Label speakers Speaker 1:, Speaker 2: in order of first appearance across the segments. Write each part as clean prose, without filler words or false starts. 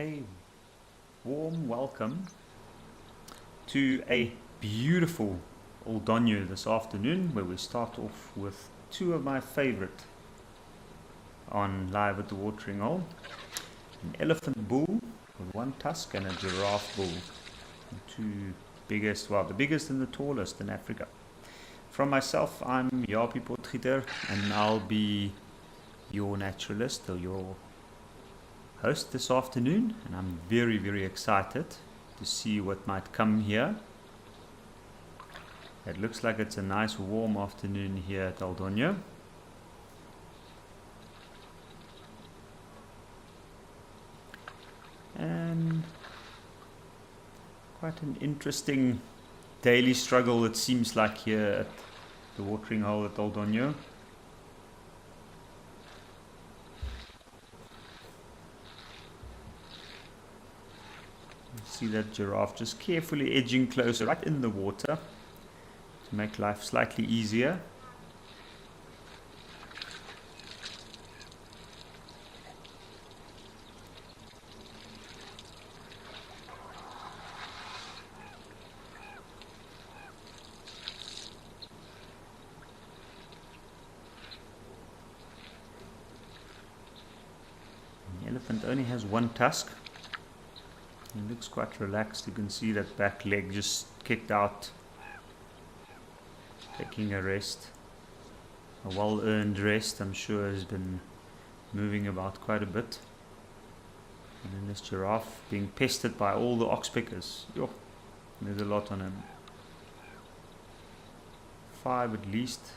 Speaker 1: A warm welcome to a beautiful Oldonyo this afternoon, where we start off with two of my favorite on Live at the Watering Hole: an elephant bull with one tusk and a giraffe bull, the two biggest, well, the biggest and the tallest in Africa. From myself, I'm Jaapie Potgieter, and I'll be your naturalist or your host this afternoon, and I'm very excited to see what might come here. It looks like it's a nice warm afternoon here at Oldonyo. And quite an interesting daily struggle it seems like here at the watering hole at Oldonyo. See that giraffe just carefully edging closer right in the water to make life slightly easier. The elephant only has one tusk. He looks quite relaxed. You can see that back leg just kicked out, taking a rest, a well-earned rest. I'm sure has been moving about quite a bit. And then this giraffe being pestered by all the oxpeckers. Yo, there's a lot on him. 5 at least,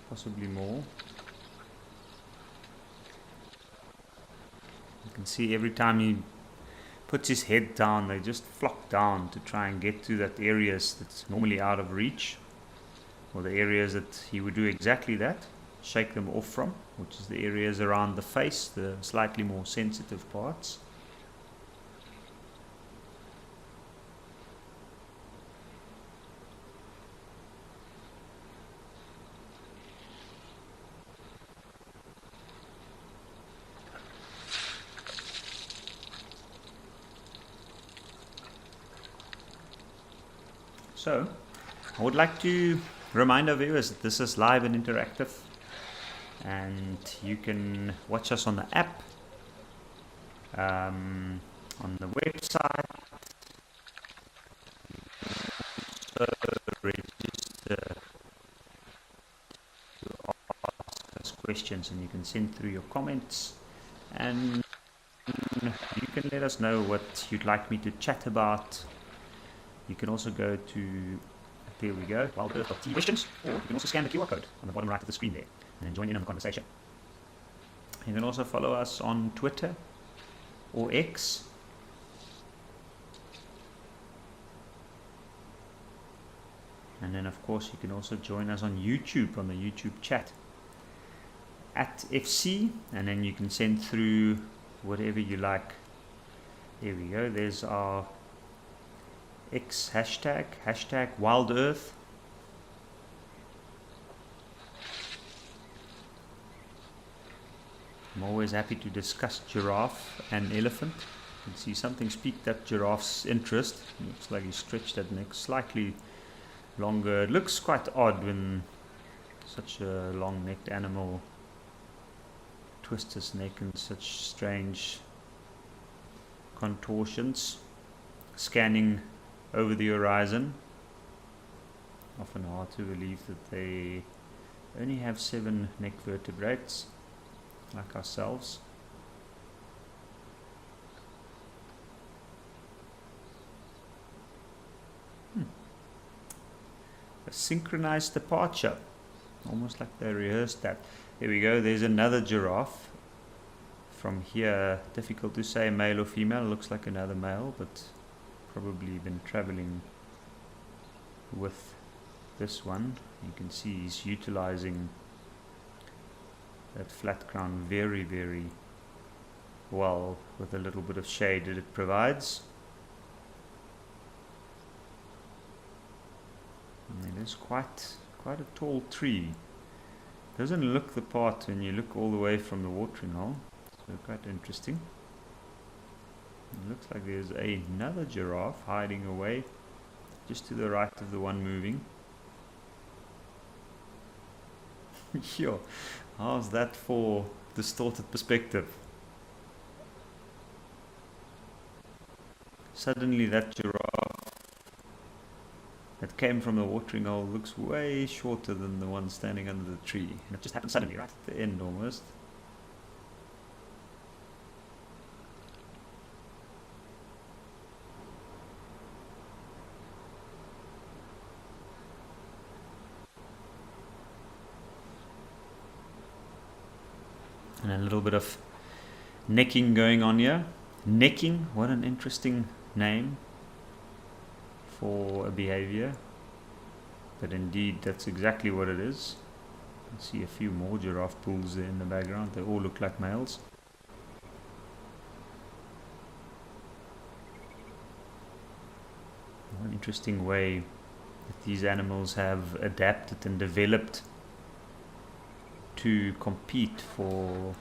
Speaker 1: possibly more. You can see every time he puts his head down, they just flock down to try and get to that areas that's normally out of reach, or the areas that he would do exactly that, shake them off from, which is the areas around the face, the slightly more sensitive parts. So, I would like to remind our viewers that this is live and interactive, and you can watch us on the app, on the website, also register to ask us questions, and you can send through your comments, and you can let us know what you'd like me to chat about. You can also go to, there we go, wildearth.tv questions, or you can also scan the QR code on the bottom right of the screen there and then join in on the conversation. You can also follow us on Twitter or X. And then of course you can also join us on YouTube, on the YouTube chat at FC, and then you can send through whatever you like. There we go, there's our X hashtag WildEarth. I'm always happy to discuss giraffe and elephant. You can see something piqued that giraffe's interest. It looks like he stretched that neck slightly longer. It looks quite odd when such a long-necked animal twists his neck in such strange contortions. Scanning over the horizon. Often hard to believe that they only have 7 neck vertebrates like ourselves. A synchronized departure, almost like they rehearsed that. There we go, there's another giraffe. From here, difficult to say male or female. Looks like another male, but probably been traveling with this one. You can see he's utilizing that flat crown very well with a little bit of shade that it provides. And it is quite a tall tree. Doesn't look the part when you look all the way from the watering hole. So quite interesting. It looks like there's another giraffe hiding away just to the right of the one moving. Sure, how's that for distorted perspective? Suddenly that giraffe that came from the watering hole looks way shorter than the one standing under the tree. And it just happened suddenly, right at the end almost. And a little bit of necking going on here. Necking, what an interesting name for a behavior. But indeed, that's exactly what it is. You see a few more giraffe pools there in the background. They all look like males. One interesting way that these animals have adapted and developed to compete for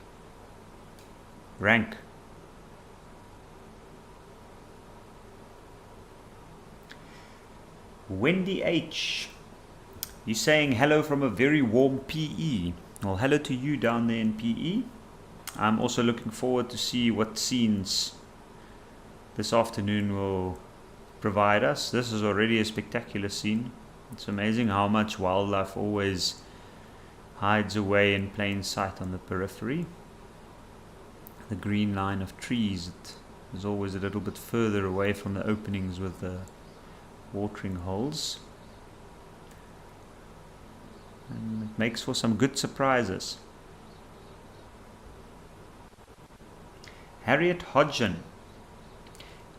Speaker 1: rank. Wendy H, you're saying hello from a very warm PE. Well, hello to you down there in PE. I'm also looking forward to see what scenes this afternoon will provide us. This is already a spectacular scene. It's amazing how much wildlife always hides away in plain sight on the periphery. The green line of trees is always a little bit further away from the openings with the watering holes, and it makes for some good surprises. Harriet Hodgson,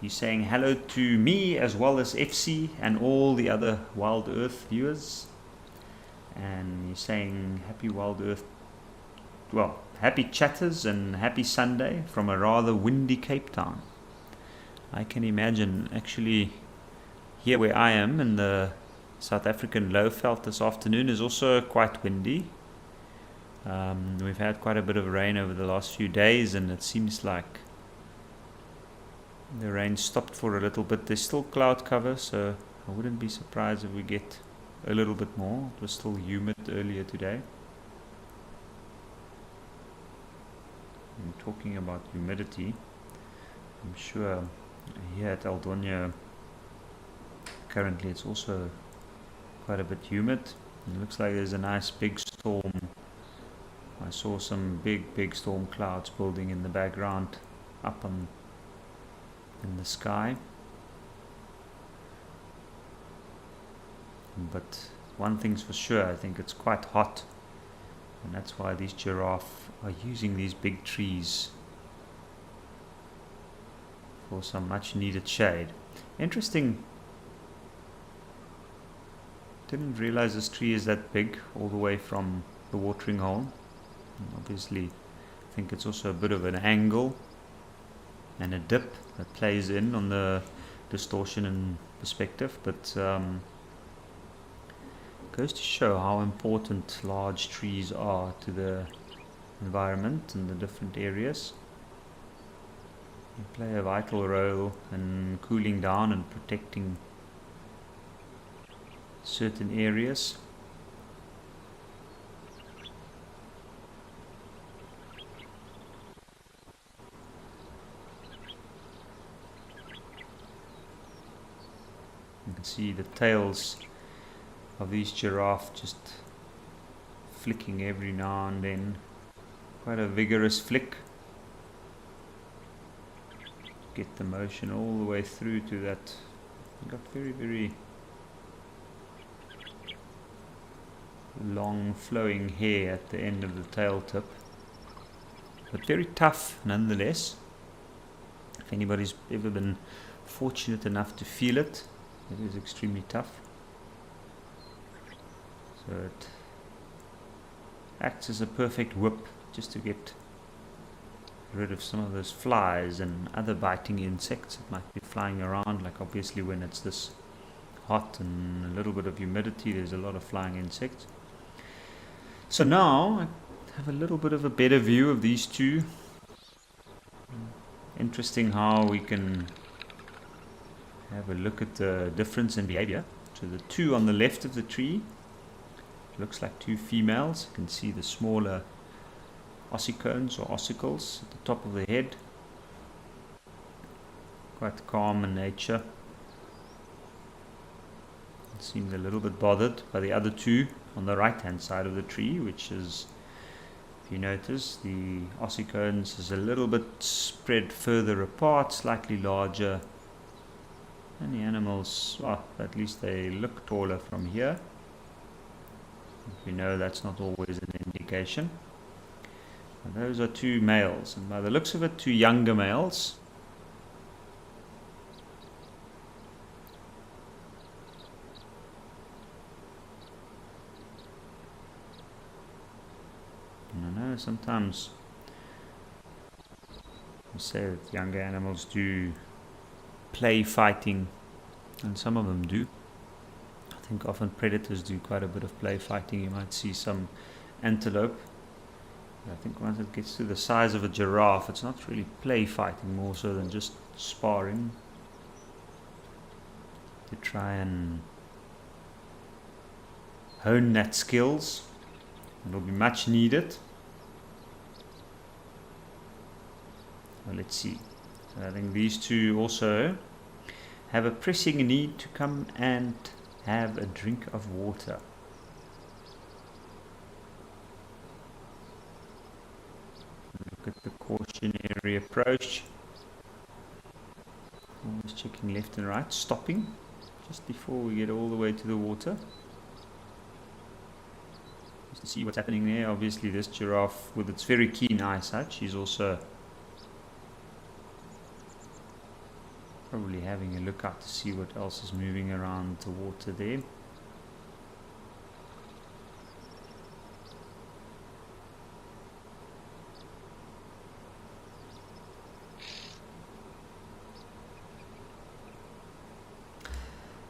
Speaker 1: you're saying hello to me as well as FC and all the other Wild Earth viewers. And you're saying happy Wild Earth, well, happy chatters and happy Sunday from a rather windy Cape Town. I can imagine actually here where I am in the South African Lowveld this afternoon is also quite windy. We've had quite a bit of rain over the last few days, and it seems like the rain stopped for a little bit. There's still cloud cover, so I wouldn't be surprised if we get a little bit more. It was still humid earlier today. And talking about humidity, I'm sure here at Aldonha currently it's also quite a bit humid. It looks like there's a nice big storm. I saw some big storm clouds building in the background up in the sky. But one thing's for sure, I think it's quite hot, and that's why these giraffe are using these big trees for some much needed shade. Interesting. Didn't realize this tree is that big all the way from the watering hole. And obviously I think it's also a bit of an angle and a dip that plays in on the distortion and perspective, but goes to show how important large trees are to the environment and the different areas. They play a vital role in cooling down and protecting certain areas. You can see the tails of these giraffe just flicking every now and then. Quite a vigorous flick. Get the motion all the way through to that. You've got very long flowing hair at the end of the tail tip, but very tough nonetheless. If anybody's ever been fortunate enough to feel it, it is extremely tough. So it acts as a perfect whip just to get rid of some of those flies and other biting insects that might be flying around. Like obviously when it's this hot and a little bit of humidity, there's a lot of flying insects. So now I have a little bit of a better view of these two Interesting how we can have a look at the difference in behavior. So the two on the left of the tree looks like two females. You can see the smaller ossicones or ossicles at the top of the head. Quite calm in nature. It seems a little bit bothered by the other two on the right hand side of the tree, which is, if you notice, the ossicones is a little bit spread further apart, slightly larger. And the animals, well, at least they look taller from here. We know that's not always an indication. And those are two males, and by the looks of it, two younger males. And I know sometimes we say that younger animals do play fighting, and some of them do. I think often predators do quite a bit of play fighting. You might see some antelope. But I think once it gets to the size of a giraffe, it's not really play fighting, more so than just sparring to try and hone that skills. It will be much needed. Well, let's see. So I think these two also have a pressing need to come and have a drink of water. Look at the cautionary approach. Always checking left and right, stopping just before we get all the way to the water. Just to see what's happening there. Obviously this giraffe, with its very keen eyesight, she's also probably having a look out to see what else is moving around the water there.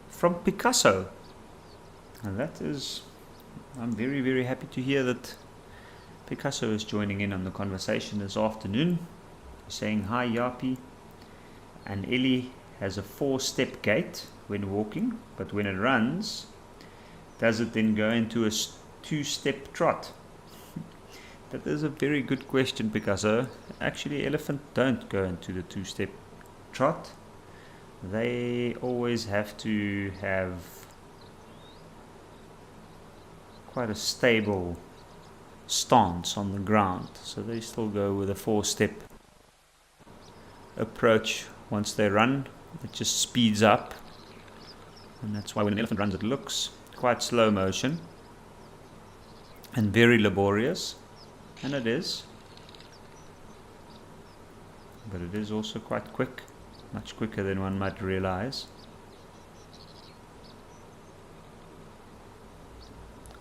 Speaker 1: From Picasso, and that is, I'm very, very happy to hear that Picasso is joining in on the conversation this afternoon. He's saying, hi Yapi, and Ellie has a 4-step gait when walking, but when it runs, does it then go into a 2-step trot? That is a very good question, Picasso. Actually, elephants don't go into the 2-step trot. They always have to have quite a stable stance on the ground, so they still go with a 4-step approach. Once they run, it just speeds up, and that's why when an elephant runs it looks quite slow motion and very laborious, and it is, but it is also quite quick, much quicker than one might realize.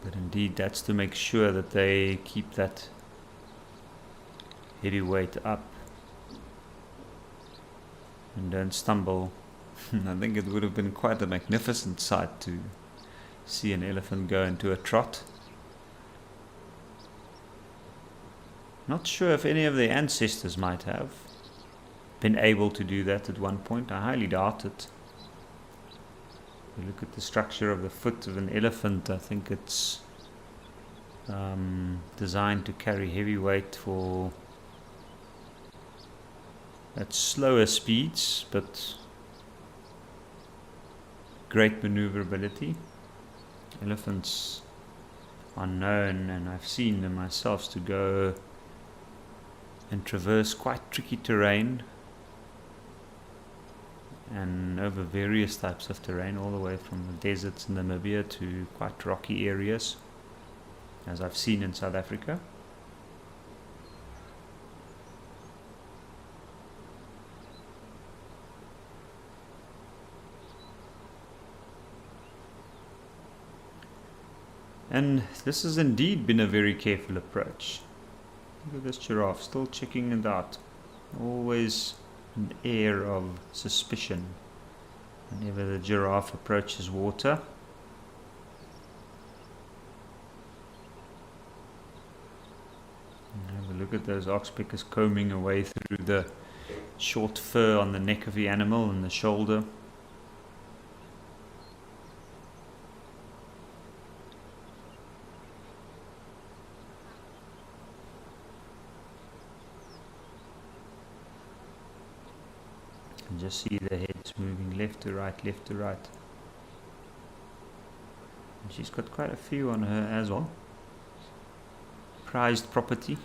Speaker 1: But indeed, that's to make sure that they keep that heavy weight up and don't stumble. I think it would have been quite a magnificent sight to see an elephant go into a trot. Not sure if any of their ancestors might have been able to do that at one point. I highly doubt it. If you look at the structure of the foot of an elephant, I think it's designed to carry heavy weight for at slower speeds, but great maneuverability. Elephants are known, and I've seen them myself, to go and traverse quite tricky terrain and over various types of terrain, all the way from the deserts in Namibia to quite rocky areas, as I've seen in South Africa. And this has indeed been a very careful approach. Look at this giraffe, still checking it out. Always an air of suspicion whenever the giraffe approaches water. And have a look at those oxpeckers combing away through the short fur on the neck of the animal and the shoulder. And just see the heads moving left to right, left to right. And she's got quite a few on her as well. Prized property.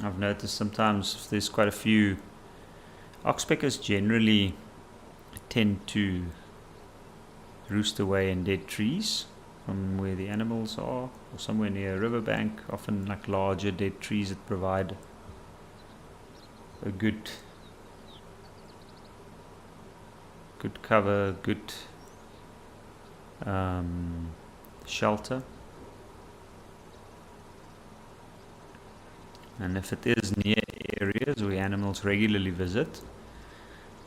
Speaker 1: I've noticed sometimes if there's quite a few, oxpeckers generally tend to roost away in dead trees from where the animals are, or somewhere near a riverbank, often like larger dead trees that provide a good cover, good shelter. And if it is near areas where animals regularly visit,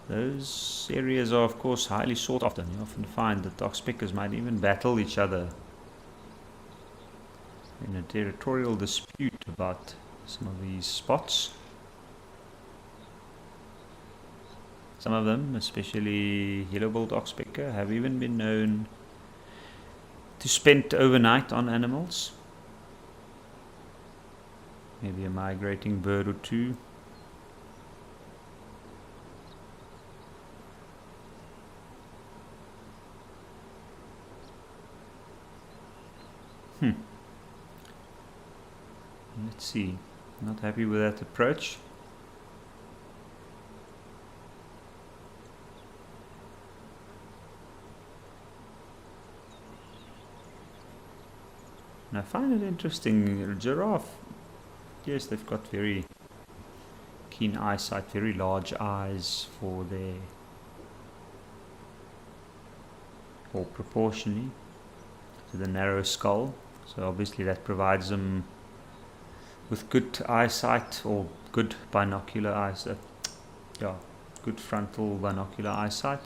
Speaker 1: those areas are of course highly sought after. You often find that oxpeckers might even battle each other in a territorial dispute about some of these spots. Some of them, especially yellow-billed oxpecker, have even been known to spend overnight on animals. Maybe a migrating bird or two. Let's see. Not happy with that approach. And I find it interesting, giraffe, yes, they've got very keen eyesight, very large eyes for their, or proportionally to the narrow skull. So obviously that provides them with good eyesight, or good binocular eyesight. Good frontal binocular eyesight.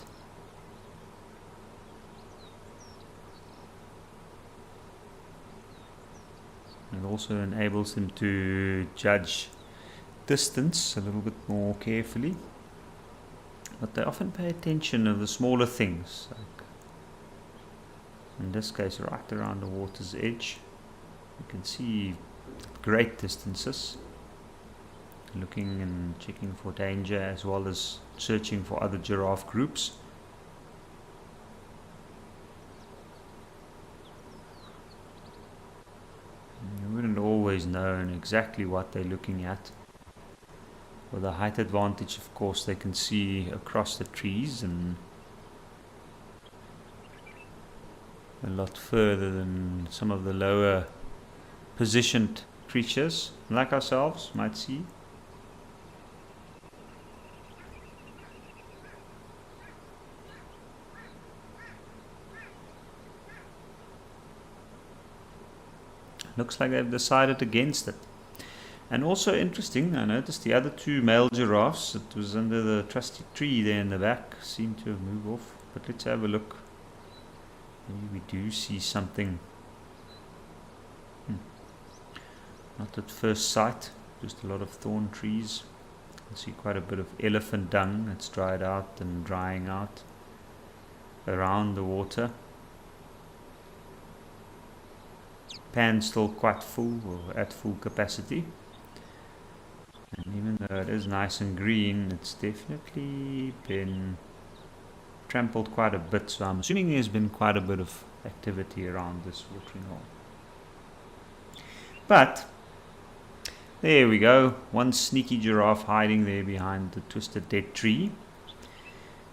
Speaker 1: It also enables them to judge distance a little bit more carefully. But they often pay attention to the smaller things, like in this case right around the water's edge. You can see great distances, looking and checking for danger as well as searching for other giraffe groups. You wouldn't always know exactly what they're looking at. With a height advantage, of course, they can see across the trees and a lot further than some of the lower positioned creatures like ourselves might see. Looks like they've decided against it. And also interesting, I noticed the other two male giraffes that was under the trusty tree there in the back seem to have moved off. But let's have a look. Maybe we do see something. Not at first sight, just a lot of thorn trees. You can see quite a bit of elephant dung that's dried out and drying out around the water. Pan still quite full, or at full capacity. And even though it is nice and green, it's definitely been trampled quite a bit. So I'm assuming there's been quite a bit of activity around this watering hole. But there we go, one sneaky giraffe hiding there behind the twisted dead tree.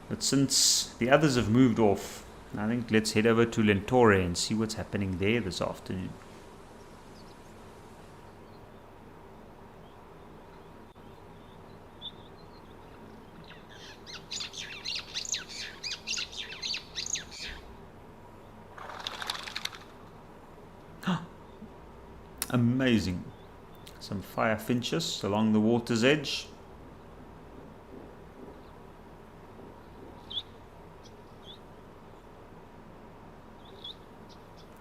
Speaker 1: But since the others have moved off, I think let's head over to Lentore and see what's happening there this afternoon. Amazing. Some fire finches along the water's edge.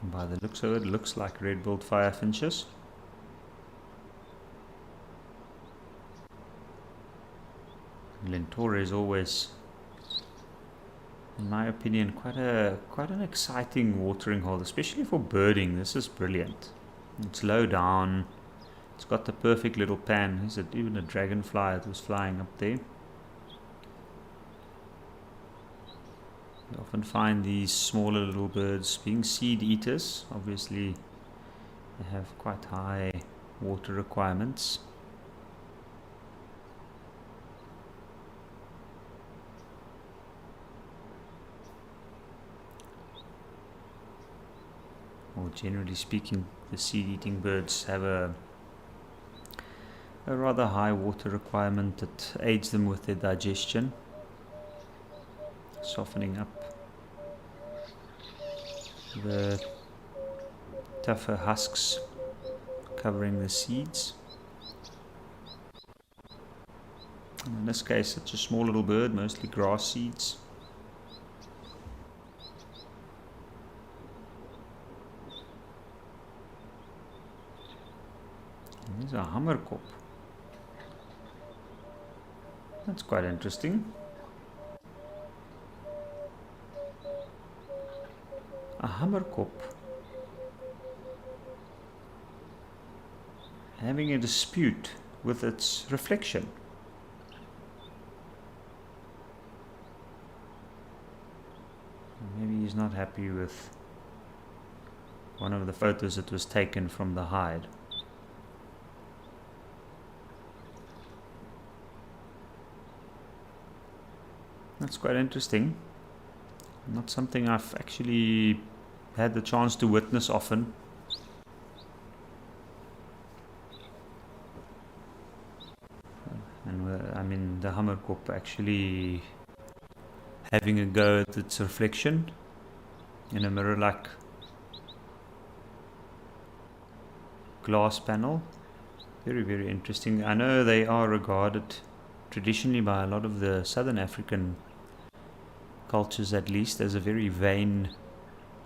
Speaker 1: And by the looks of it, looks like red-billed fire finches. Lentora is always, in my opinion, quite an exciting watering hole, especially for birding. This is brilliant. It's low down. It's got the perfect little pan. Is it even a dragonfly that was flying up there? You often find these smaller little birds being seed eaters. Obviously, they have quite high water requirements. Or generally speaking, the seed-eating birds have a rather high water requirement that aids them with their digestion, softening up the tougher husks covering the seeds. And in this case, it's a small little bird, mostly grass seeds. And there's a hammerkop. That's quite interesting. A hammerkop having a dispute with its reflection. Maybe he's not happy with one of the photos that was taken from the hide. That's quite interesting. Not something I've actually had the chance to witness often. And I mean, the hammerkop actually having a go at its reflection in a mirror-like glass panel. Very, very interesting. I know they are regarded traditionally by a lot of the Southern African cultures, at least, as a very vain,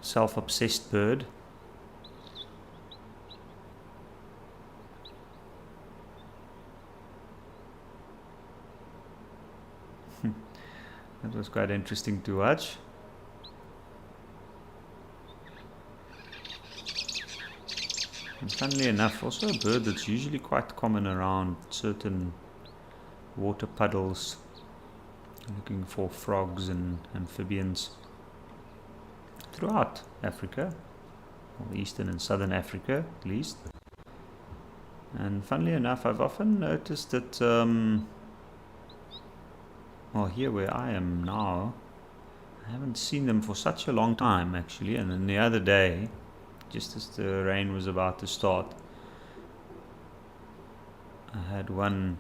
Speaker 1: self-obsessed bird. That was quite interesting to watch. And funnily enough, also a bird that's usually quite common around certain water puddles, looking for frogs and amphibians throughout Africa, or Eastern and Southern Africa at least. And funnily enough, I've often noticed that, well, here where I am now, I haven't seen them for such a long time actually. And then the other day, just as the rain was about to start, I had one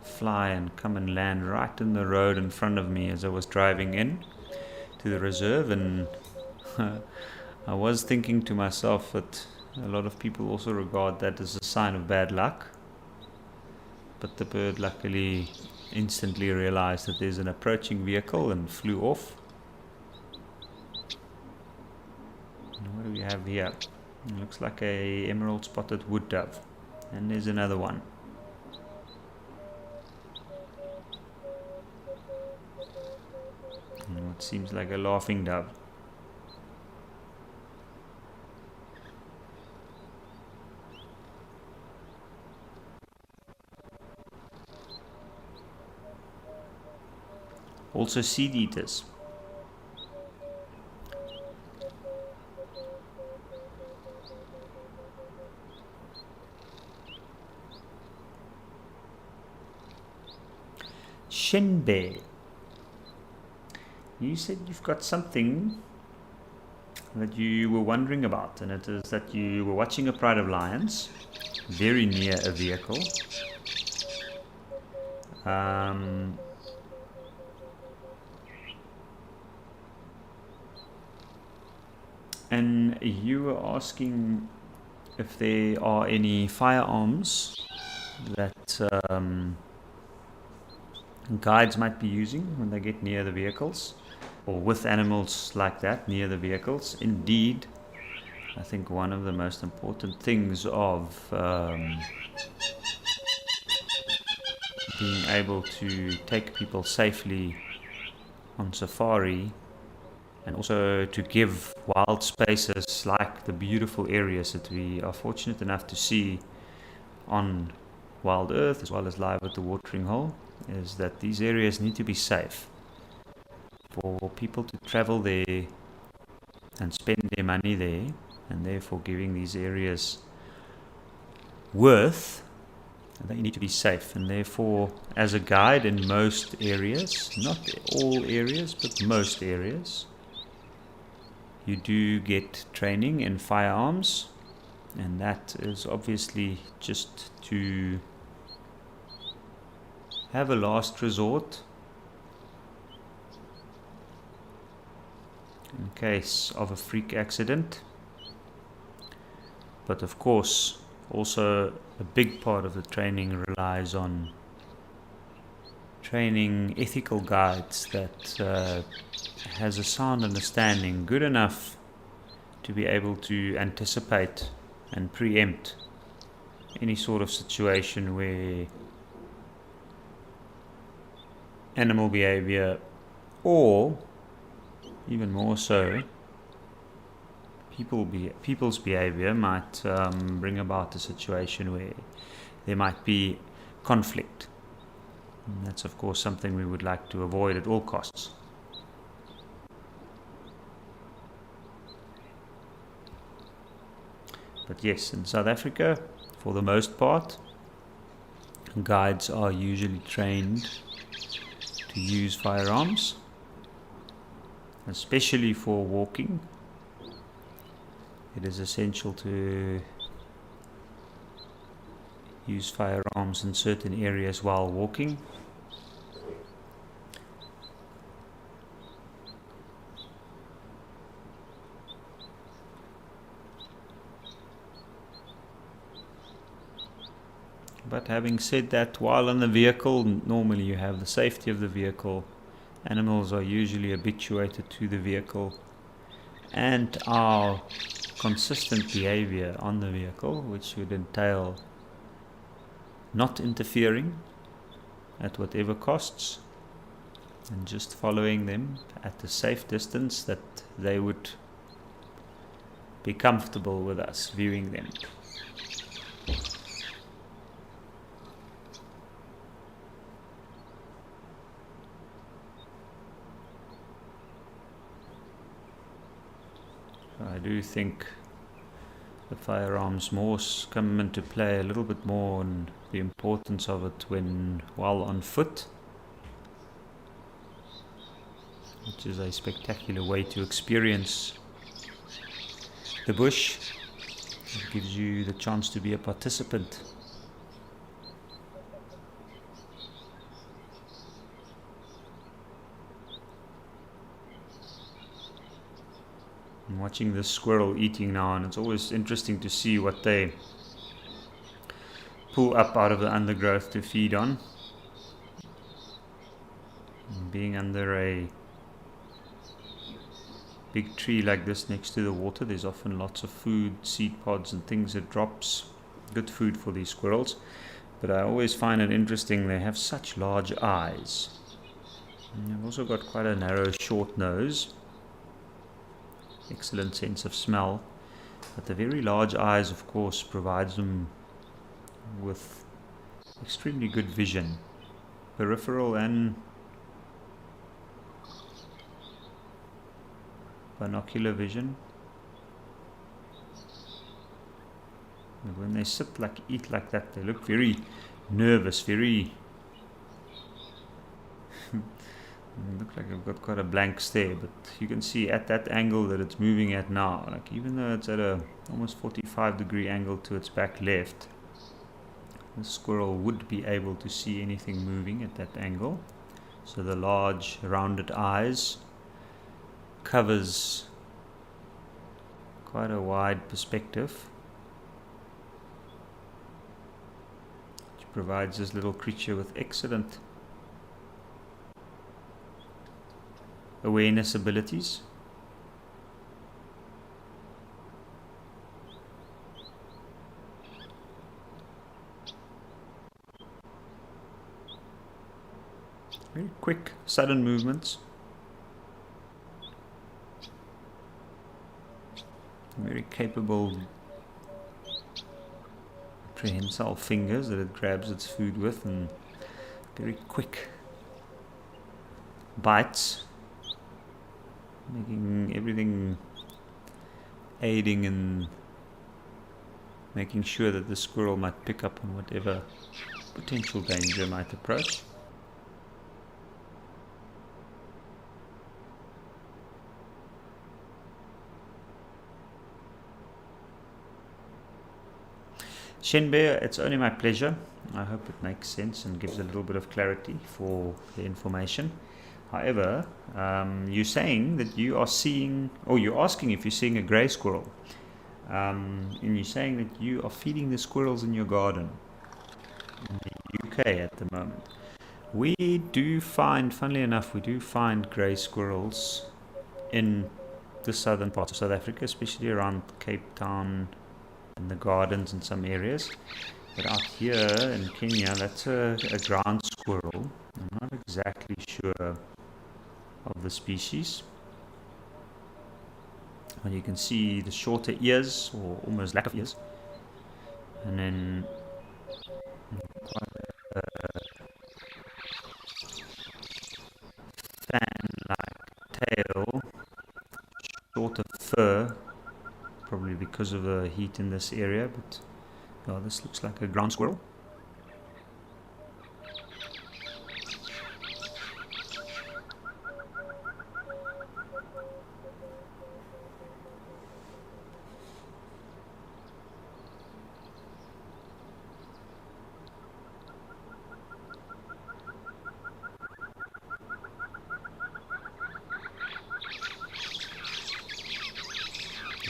Speaker 1: fly and come and land right in the road in front of me as I was driving in to the reserve. And I was thinking to myself that a lot of people also regard that as a sign of bad luck, but the bird luckily instantly realized that there's an approaching vehicle and flew off. And what do we have here? It looks like a emerald spotted wood dove, and there's another one. And what seems like a laughing dove. Also seed eaters. Shenbe. You said you've got something that you were wondering about, and it is that you were watching a pride of lions very near a vehicle. And you were asking if there are any firearms that guides might be using when they get near the vehicles, or with animals like that near the vehicles. Indeed, I think one of the most important things of being able to take people safely on safari, and also to give wild spaces like the beautiful areas that we are fortunate enough to see on Wild Earth as well as live at the watering hole, is that these areas need to be safe for people to travel there and spend their money there, and therefore giving these areas worth. They need to be safe, and therefore as a guide in most areas, not all areas but most areas, you do get training in firearms, and that is obviously just to have a last resort in case of a freak accident. But of course, also a big part of the training relies on training ethical guides that has a sound understanding, good enough to be able to anticipate and preempt any sort of situation where animal behavior, or even more so, people's behavior might bring about a situation where there might be conflict. And that's of course something we would like to avoid at all costs. But yes, in South Africa, for the most part, guides are usually trained to use firearms, especially for walking. It is essential to use firearms in certain areas while walking. But having said that, while in the vehicle, normally you have the safety of the vehicle. Animals are usually habituated to the vehicle and our consistent behavior on the vehicle, which would entail not interfering at whatever costs and just following them at a safe distance that they would be comfortable with us viewing them. I do think the firearms come into play a little bit more on the importance of it while on foot, which is a spectacular way to experience the bush. It gives you the chance to be a participant. I'm watching this squirrel eating now, and it's always interesting to see what they pull up out of the undergrowth to feed on. And being under a big tree like this next to the water, there's often lots of food, seed pods and things that drops. Good food for these squirrels. But I always find it interesting, they have such large eyes. And they've also got quite a narrow, short nose. Excellent sense of smell, but the very large eyes of course provides them with extremely good vision, peripheral and binocular vision. And when they eat like that, they look very nervous, very look like I've got quite a blank stare, but you can see at that angle that it's moving at now, like even though it's at a almost 45-degree angle to its back left, the squirrel would be able to see anything moving at that angle. So the large rounded eyes covers quite a wide perspective, which provides this little creature with excellent awareness abilities. Very quick, sudden movements. Very capable prehensile fingers that it grabs its food with, and very quick bites, making everything, aiding in making sure that the squirrel might pick up on whatever potential danger might approach. Shenbear, it's only my pleasure. I hope it makes sense and gives a little bit of clarity for the information. However, you're saying that you are seeing, or you're asking if you're seeing a grey squirrel. And you're saying that you are feeding the squirrels in your garden in the UK at the moment. We do find, funnily enough, we do find grey squirrels in the southern parts of South Africa, especially around Cape Town, in the gardens in some areas. But out here in Kenya, that's a ground squirrel. I'm not exactly sure of the species. But you can see the shorter ears, or almost lack of ears, and then quite a fan-like tail, shorter fur, probably because of the heat in this area, but yeah, this looks like a ground squirrel.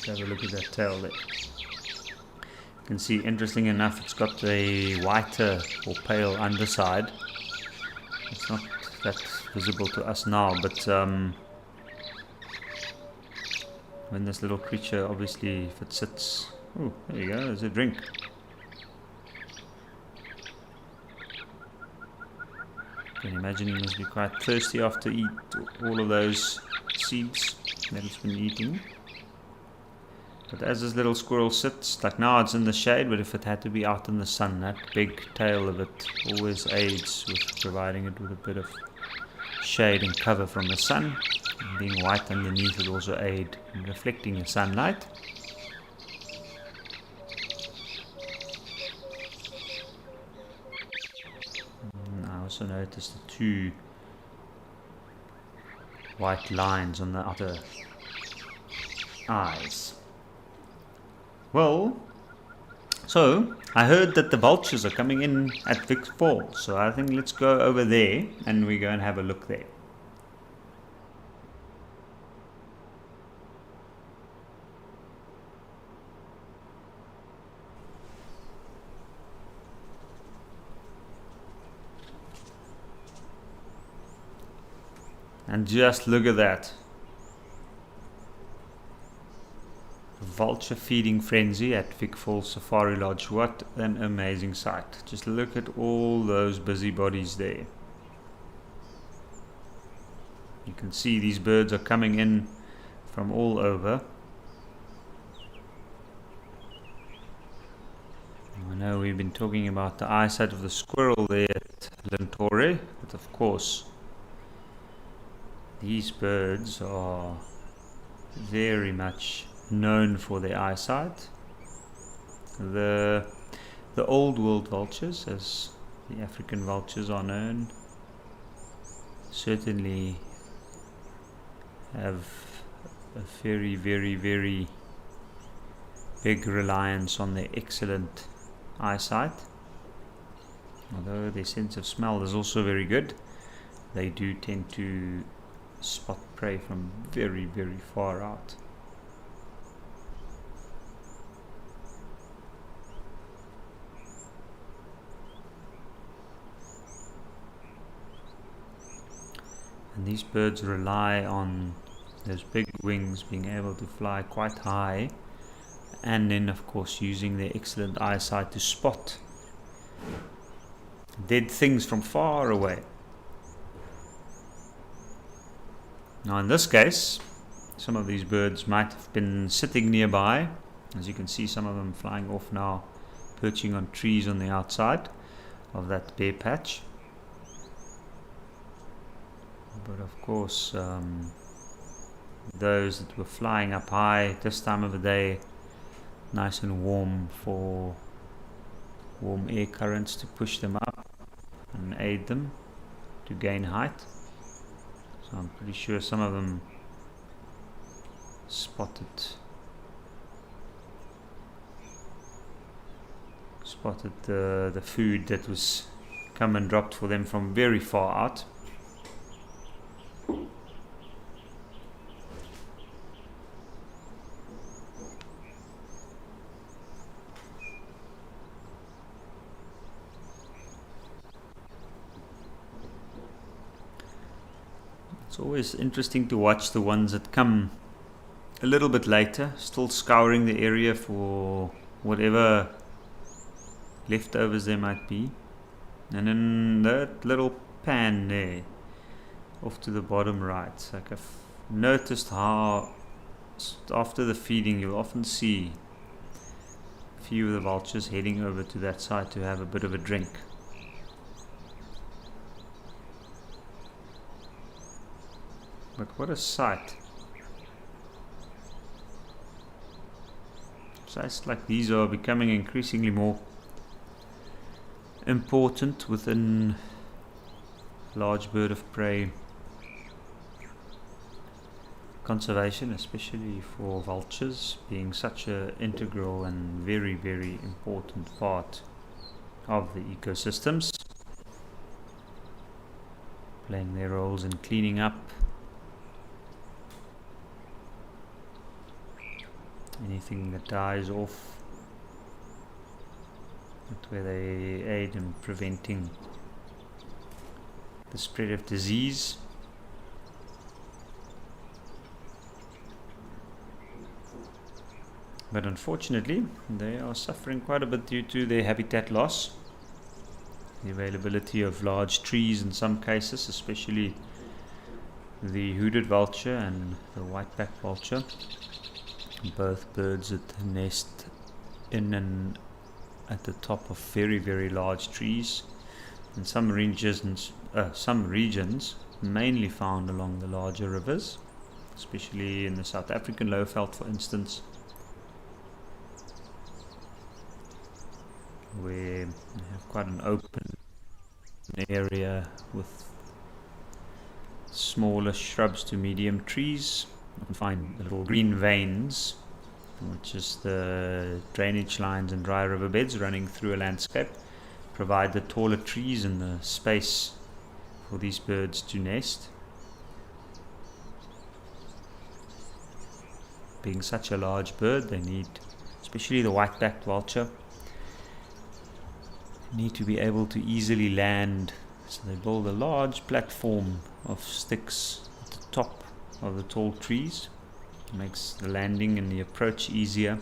Speaker 1: Let's have a look at that tail there. You can see, interesting enough, it's got a whiter or pale underside. It's not that visible to us now, but when this little creature, obviously, if it sits, oh, there you go, there's a drink. You can imagine he must be quite thirsty after eat all of those seeds that it's been eating. But as this little squirrel sits, like now it's in the shade, but if it had to be out in the sun, that big tail of it always aids with providing it with a bit of shade and cover from the sun. And being white underneath would also aid in reflecting the sunlight. And I also noticed the two white lines on the outer eyes. Well, so I heard that the vultures are coming in at Vic Falls, so I think let's go over there and we go and have a look there. And just look at that. Vulture feeding frenzy at Vic Falls Safari Lodge. What an amazing sight. Just look at all those busybodies there. You can see these birds are coming in from all over. I know we've been talking about the eyesight of the squirrel there at Lintore, but of course these birds are very much known for their eyesight. The old world vultures, as the African vultures are known, certainly have a very, very, very big reliance on their excellent eyesight. Although their sense of smell is also very good, they do tend to spot prey from very, very far out. And these birds rely on those big wings being able to fly quite high, and then of course using their excellent eyesight to spot dead things from far away. Now in this case, some of these birds might have been sitting nearby. As you can see, some of them flying off now, perching on trees on the outside of that bare patch. But of course, those that were flying up high this time of the day, nice and warm, for warm air currents to push them up and aid them to gain height. So I'm pretty sure some of them spotted the food that was come and dropped for them from very far out. It's always interesting to watch the ones that come a little bit later, still scouring the area for whatever leftovers there might be. And in that little pan there, off to the bottom right, like I've noticed how after the feeding you'll often see a few of the vultures heading over to that side to have a bit of a drink. But what a sight. Sights like these are becoming increasingly more important within large bird of prey conservation, especially for vultures, being such an integral and very, very important part of the ecosystems, playing their roles in cleaning up anything that dies off, that where they aid in preventing the spread of disease. But unfortunately, they are suffering quite a bit due to their habitat loss, the availability of large trees in some cases, especially the hooded vulture and the white-backed vulture. Both birds that nest in and at the top of very, very large trees. In some regions, mainly found along the larger rivers, especially in the South African lowveld, for instance, where you have quite an open area with smaller shrubs to medium trees. You can find the little green veins, which is the drainage lines and dry riverbeds running through a landscape, provide the taller trees and the space for these birds to nest. Being such a large bird, they need, especially the white-backed vulture, need to be able to easily land, so they build a large platform of sticks at the top of the tall trees. It makes the landing and the approach easier.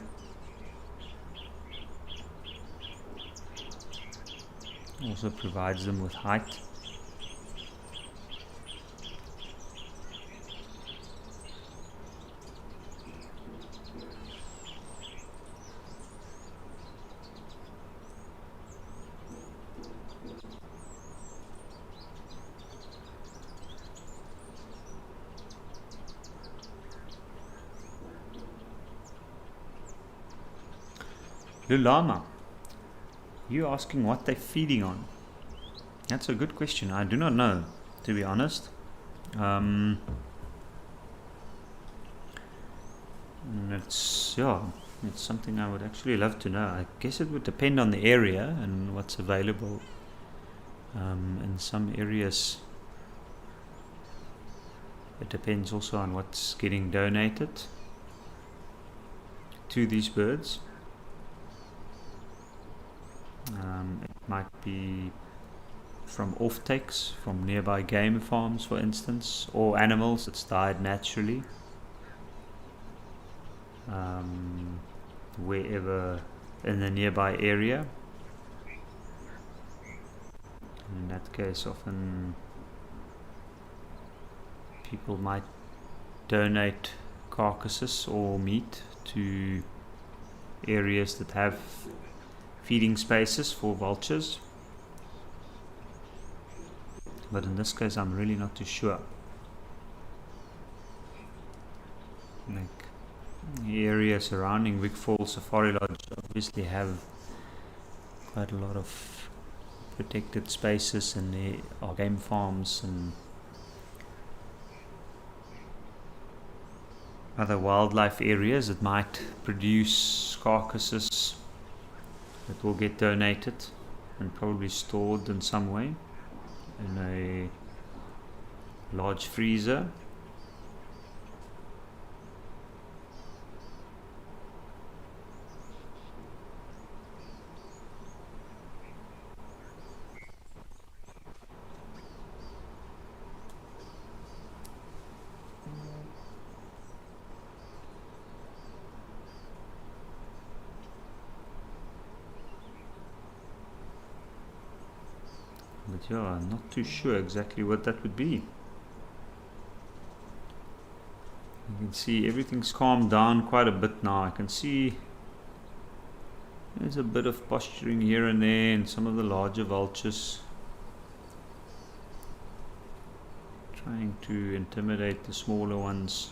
Speaker 1: Also provides them with height. Lulama, you asking what they're feeding on? That's a good question. I do not know, to be honest. It's something I would actually love to know. I guess it would depend on the area and what's available. In some areas, it depends also on what's getting donated to these birds. It might be from off-takes from nearby game farms, for instance, or animals that's died naturally, wherever in the nearby area. In that case, often people might donate carcasses or meat to areas that have feeding spaces for vultures. But in this case, I'm really not too sure. Like, the area surrounding Wick Falls Safari Lodge obviously have quite a lot of protected spaces, and there are game farms and other wildlife areas that might produce carcasses that will get donated and probably stored in some way in a large freezer. But yeah, I'm not too sure exactly what that would be. You can see everything's calmed down quite a bit now. I can see there's a bit of posturing here and there, and some of the larger vultures trying to intimidate the smaller ones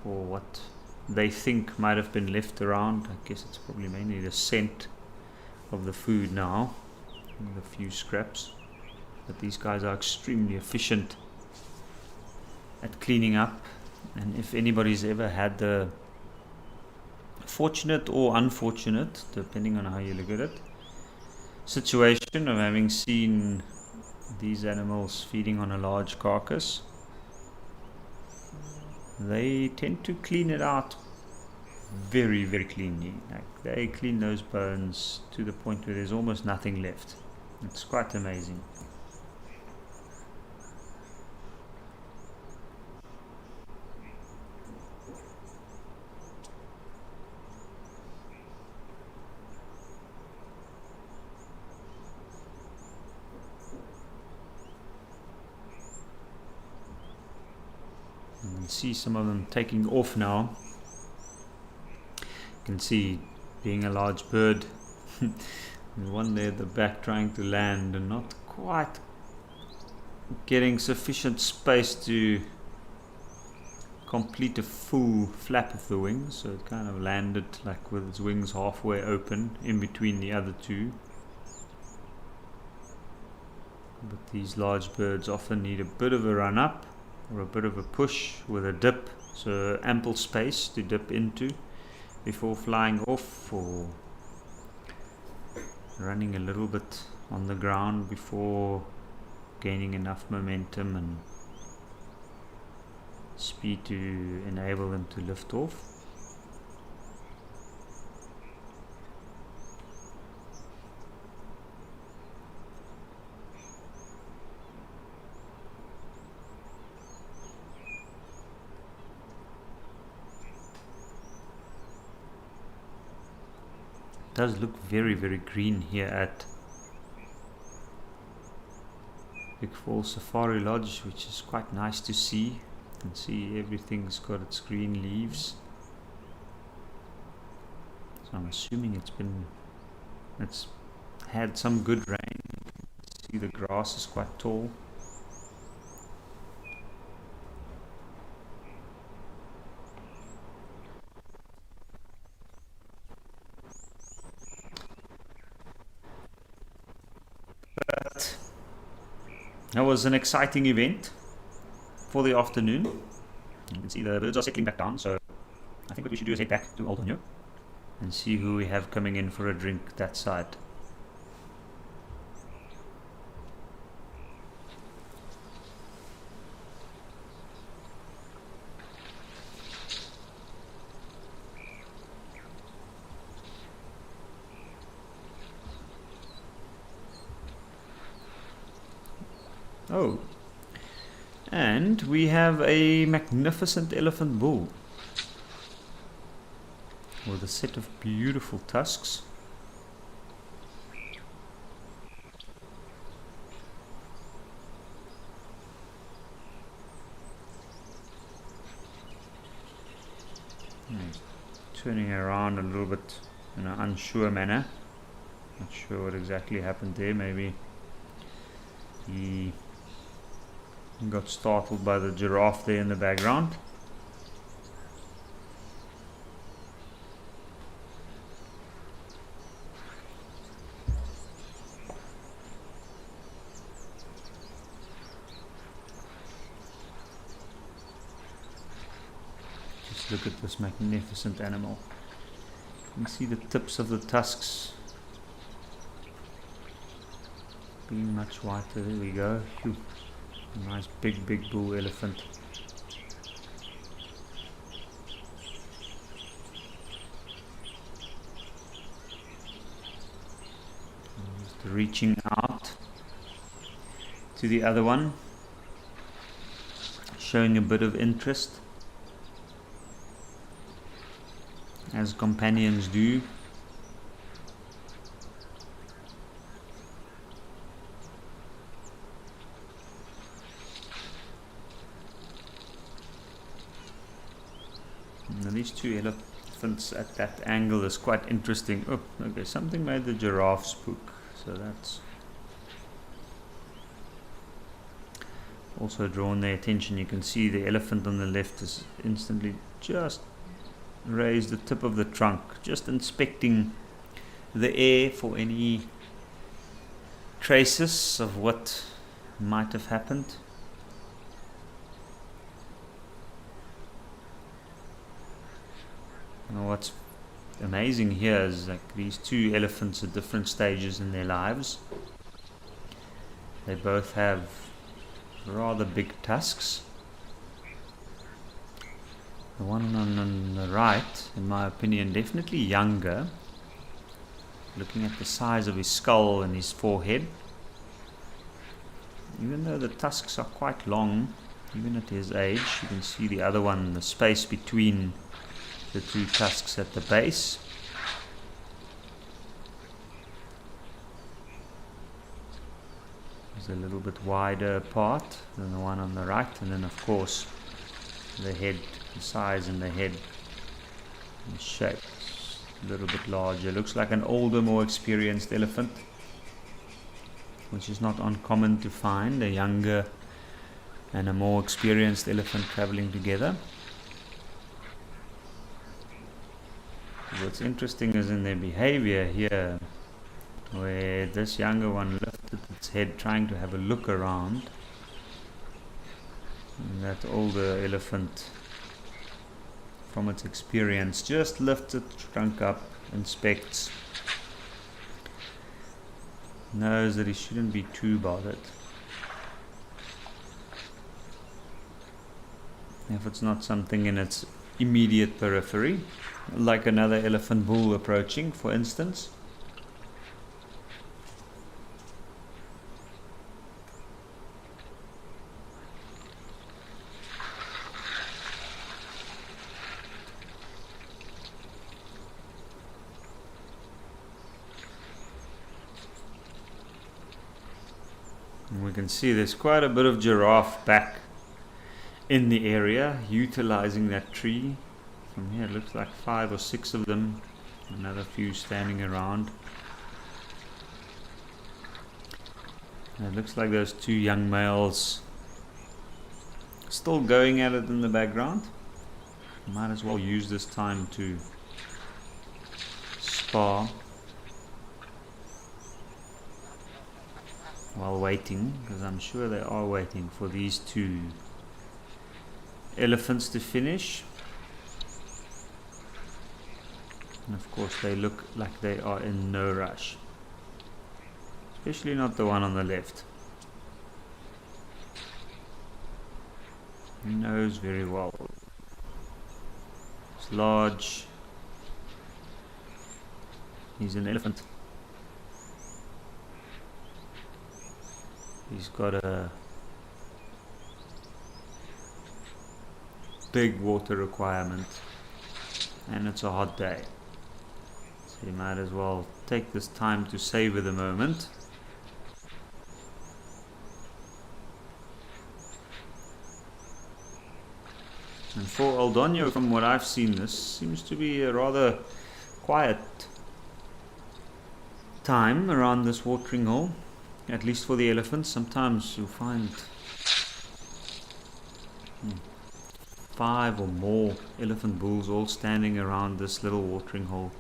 Speaker 1: for what they think might have been left around. I guess it's probably mainly the scent of the food now, with a few scraps. But these guys are extremely efficient at cleaning up, and if anybody's ever had the fortunate or unfortunate, depending on how you look at it, situation of having seen these animals feeding on a large carcass, they tend to clean it out very, very cleanly. Like, they clean those bones to the point where there's almost nothing left. It's quite amazing. You can see some of them taking off now. You can see, being a large bird, there's one there at the back trying to land and not quite getting sufficient space to complete a full flap of the wings, so it kind of landed like with its wings halfway open in between the other two. But these large birds often need a bit of a run up or a bit of a push with a dip, so ample space to dip into before flying off, or running a little bit on the ground before gaining enough momentum and speed to enable them to lift off. It does look very, very green here at Wick Falls Safari Lodge, which is quite nice to see. You can see everything's got its green leaves. So I'm assuming it's had some good rain. You can see the grass is quite tall. But that was an exciting event for the afternoon. You can see the birds are settling back down, so I think what we should do is head back to Old Onyo and see who we have coming in for a drink that side. Oh, and we have a magnificent elephant bull with a set of beautiful tusks. Turning around a little bit in an unsure manner. Not sure what exactly happened there. Maybe he got startled by the giraffe there in the background. Just look at this magnificent animal. You can see the tips of the tusks being much whiter. There we go. Phew. Nice big bull elephant. Just reaching out to the other one, showing a bit of interest, as companions do. Now these two elephants at that angle is quite interesting. Oh, okay, something made the giraffe spook, so that's also drawn their attention. You can see the elephant on the left is instantly just raised the tip of the trunk, just inspecting the air for any traces of what might have happened. Now what's amazing here is like these two elephants at different stages in their lives. They both have rather big tusks. The one on the right, in my opinion, definitely younger. Looking at the size of his skull and his forehead. Even though the tusks are quite long, even at his age, you can see the other one, the space between the two tusks at the base. Is a little bit wider apart than the one on the right, and then of course the head, the size in the head and shape a little bit larger. Looks like an older, more experienced elephant, which is not uncommon to find, a younger and a more experienced elephant traveling together. What's interesting is in their behavior here, where this younger one lifted its head trying to have a look around, and that older elephant, from its experience, just lifts its trunk up, inspects, knows that he shouldn't be too bothered. If it's not something in its immediate periphery, like another elephant bull approaching, for instance. And we can see there's quite a bit of giraffe back in the area, utilizing that tree. From here it looks like 5 or 6 of them, another few standing around. And it looks like those two young males still going at it in the background. Might as well use this time to spar while waiting, because I'm sure they are waiting for these two elephants to finish. And of course they look like they are in no rush, especially not the one on the left. He knows very well. It's large. He's an elephant. He's got a big water requirement, and it's a hot day. So you might as well take this time to savor the moment. And for Aldonio, from what I've seen, this seems to be a rather quiet time around this watering hole, at least for the elephants. Sometimes you'll find 5 or more elephant bulls all standing around this little watering hole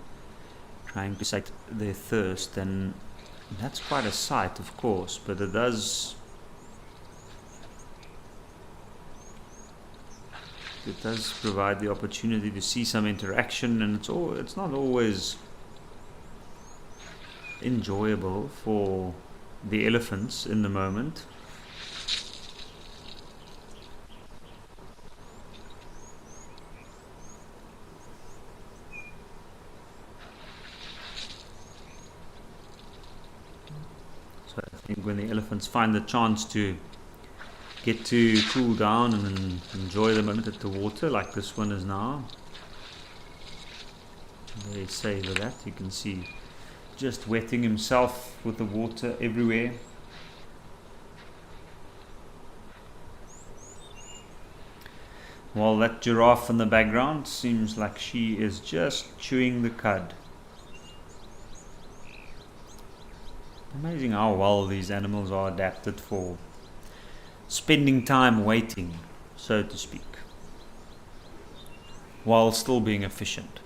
Speaker 1: trying to sate their thirst, and that's quite a sight, of course, but it does provide the opportunity to see some interaction, and it's not always enjoyable for the elephants in the moment. So I think when the elephants find the chance to get to cool down and enjoy the moment at the water, like this one is now, they savor that. You can see just wetting himself with the water everywhere. While that giraffe in the background seems like she is just chewing the cud. Amazing how well these animals are adapted for spending time waiting, so to speak, while still being efficient.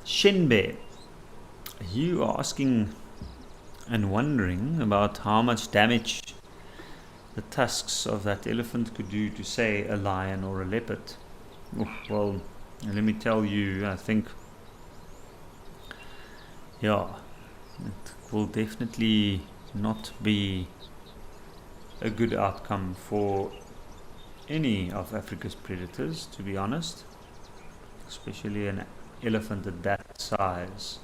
Speaker 1: Shinbe, you are asking and wondering about how much damage the tusks of that elephant could do to, say, a lion or a leopard. Well, let me tell you, I think, yeah, it will definitely not be a good outcome for any of Africa's predators, to be honest, especially an elephant at that size.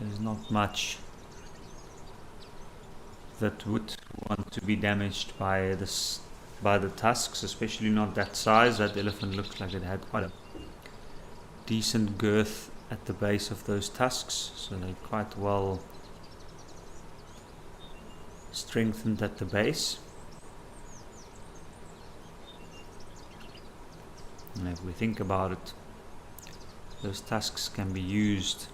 Speaker 1: There's not much that would want to be damaged by the tusks, especially not that size. That elephant looks like it had quite a decent girth at the base of those tusks, so they're quite well strengthened at the base. And if we think about it, those tusks can be used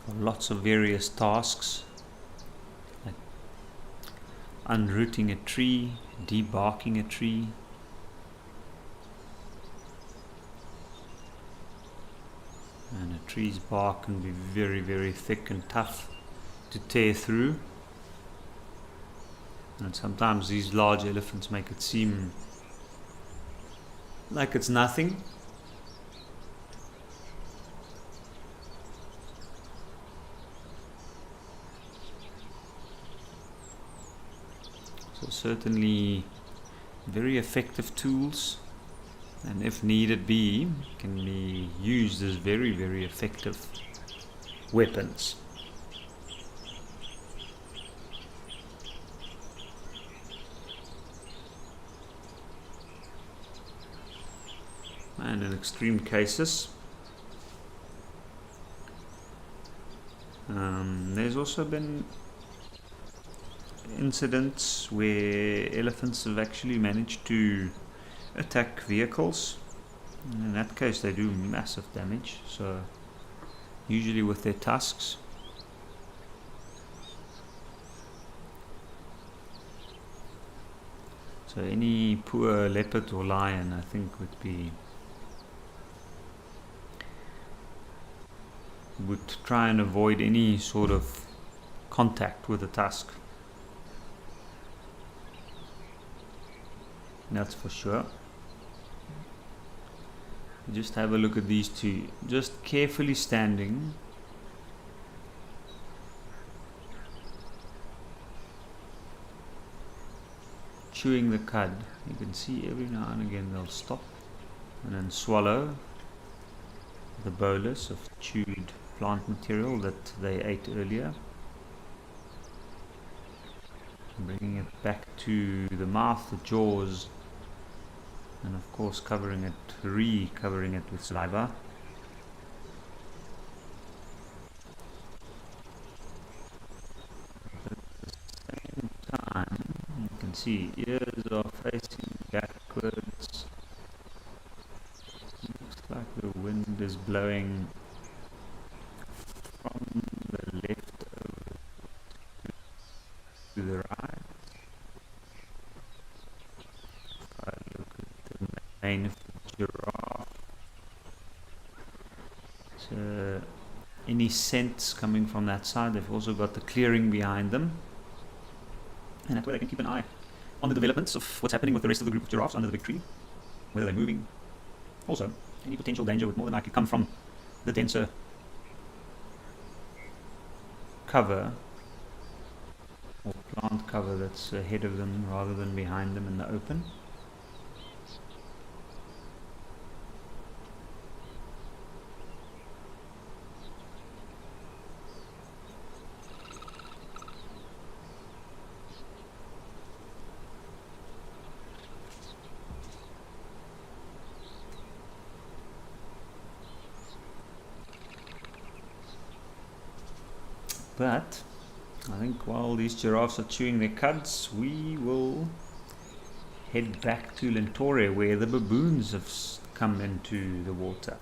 Speaker 1: for lots of various tasks, like unrooting a tree, debarking a tree, and a tree's bark can be very, very thick and tough to tear through, and sometimes these large elephants make it seem like it's nothing. So certainly very effective tools, and if needed be, can be used as very, very effective weapons. And in extreme cases, there's also been incidents where elephants have actually managed to attack vehicles. In that case they do massive damage, so usually with their tusks. So any poor leopard or lion, I think, would try and avoid any sort of contact with the tusk. That's for sure. Just have a look at these two, just carefully standing, chewing the cud. You can see every now and again they'll stop and then swallow the bolus of chewed plant material that they ate earlier, bringing it back to the mouth, the jaws, and of course covering it with saliva. Time you can see ears are facing backwards. Looks like the wind is blowing from the left over to the right. If I look at the mane of the giraffe, so any scents coming from that side. They've also got the clearing behind them, and that's where they can keep an eye on the developments of what's happening with the rest of the group of giraffes under the big tree, whether they're moving. Also, any potential danger would more than likely come from the denser cover or plant cover that's ahead of them rather than behind them in the open. But I think while these giraffes are chewing their cuds, we will head back to Lentore, where the baboons have come into the water.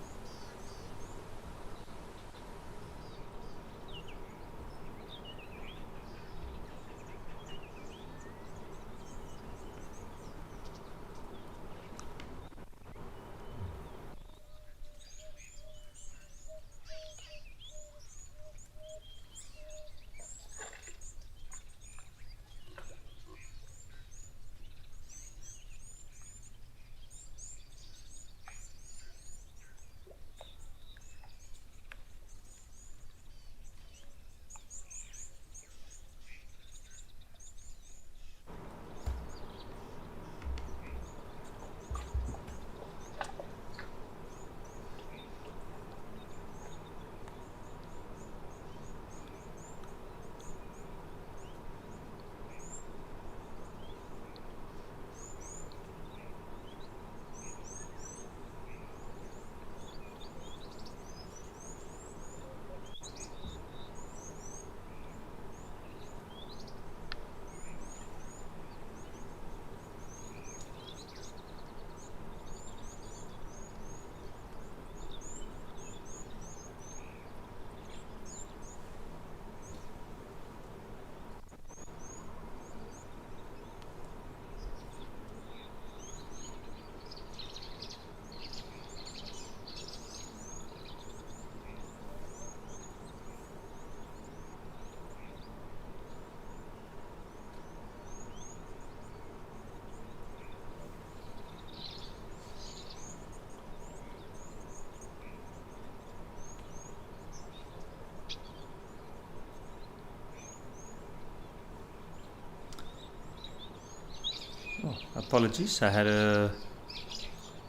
Speaker 1: Oh, apologies, I had a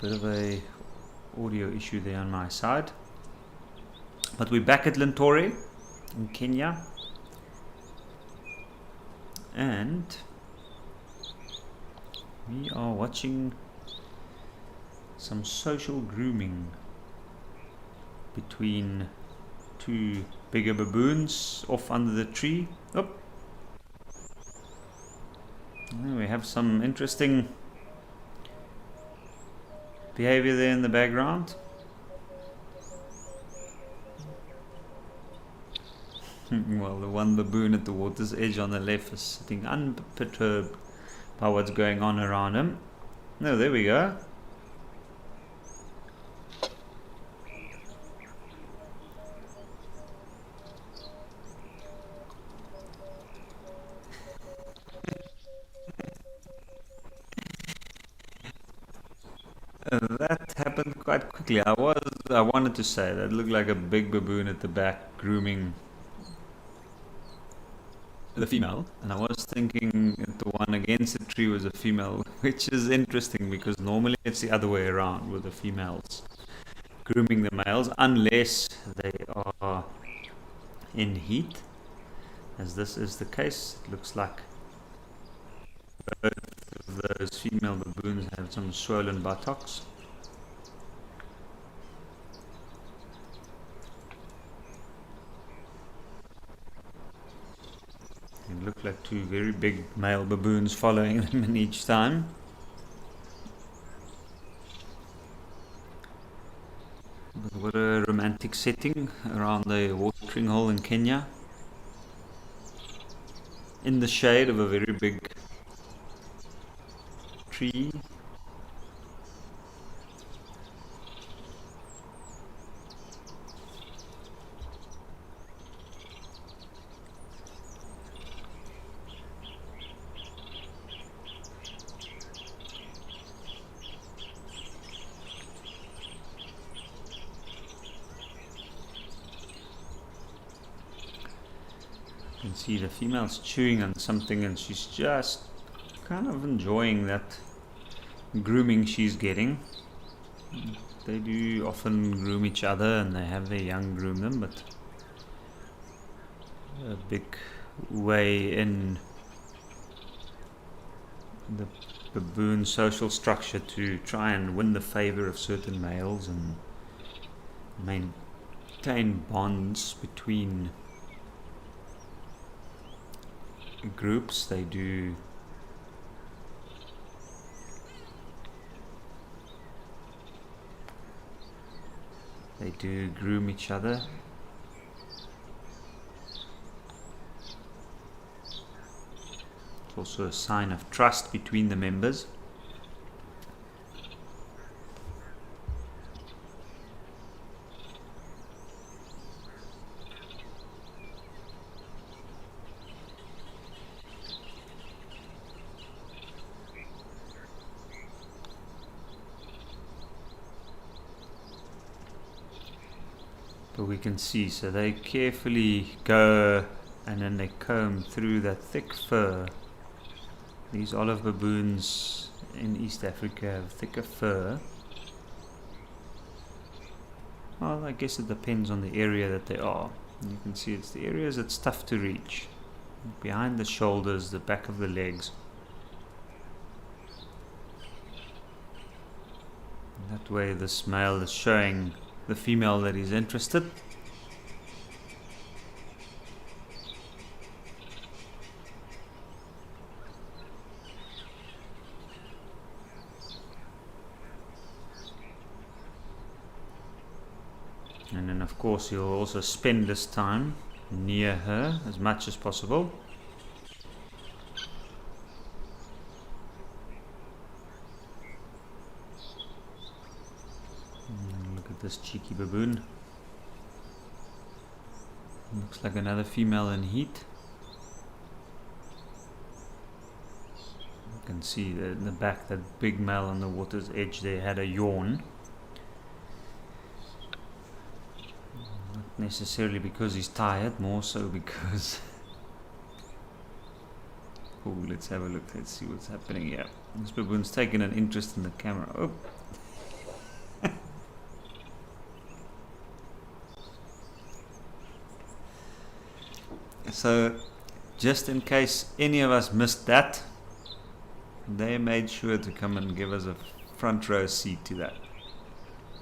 Speaker 1: bit of a audio issue there on my side. But we're back at Lentore in Kenya, and we are watching some social grooming between two bigger baboons off under the tree. Oh, we have some interesting behavior there in the background. Well, the one baboon at the water's edge on the left is sitting unperturbed by what's going on around him. No, there we go. That happened quite quickly. I wanted to say that looked like a big baboon at the back grooming the female, and I was thinking that the one against the tree was a female, which is interesting because normally it's the other way around with the females grooming the males, unless they are in heat, as this is the case. It looks like both of of those female baboons have some swollen buttocks. They look like two very big male baboons following them in each time. But what a romantic setting around the watering hole in Kenya, in the shade of a very big tree. You can see the female's chewing on something and she's just kind of enjoying that grooming she's getting. They do often groom each other and they have their young groom them, but a big way in the baboon social structure to try and win the favor of certain males and maintain bonds between groups. They do groom each other. It's also a sign of trust between the members. But we can see, so they carefully go and then they comb through that thick fur. These olive baboons in East Africa have thicker fur. Well, I guess it depends on the area that they are. And you can see it's the areas that's tough to reach. Behind the shoulders, the back of the legs. And that way this male is showing the female that he's interested. And then of course he'll also spend this time near her as much as possible. Look at this cheeky baboon. Looks like another female in heat. You can see in the back, that big male on the water's edge there had a yawn. Not necessarily because he's tired, more so because... Oh, let's have a look, let's see what's happening here. This baboon's taken an interest in the camera. Oh! So, just in case any of us missed that, they made sure to come and give us a front row seat to that.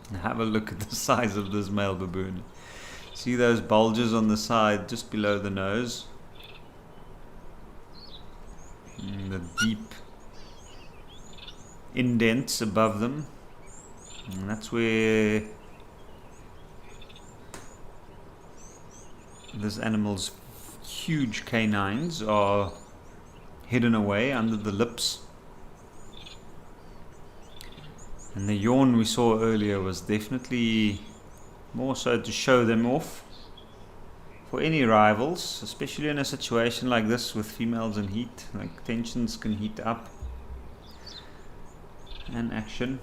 Speaker 1: And have a look at the size of this male baboon. See those bulges on the side just below the nose? And the deep indents above them. And that's where this animal's huge canines are hidden away under the lips. And the yawn we saw earlier was definitely more so to show them off for any rivals, especially in a situation like this with females in heat. Like, tensions can heat up and action.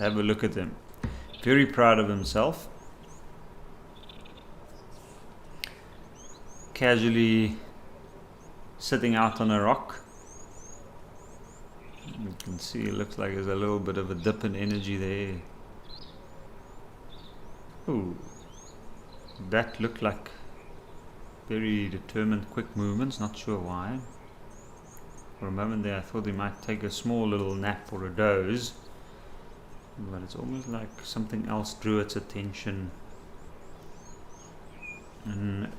Speaker 1: have a look at him. Very proud of himself. Casually sitting out on a rock. You can see it looks like there's a little bit of a dip in energy there. Ooh, that looked like very determined, quick movements, not sure why. For a moment there I thought he might take a small little nap or a doze, but it's almost like something else drew its attention. And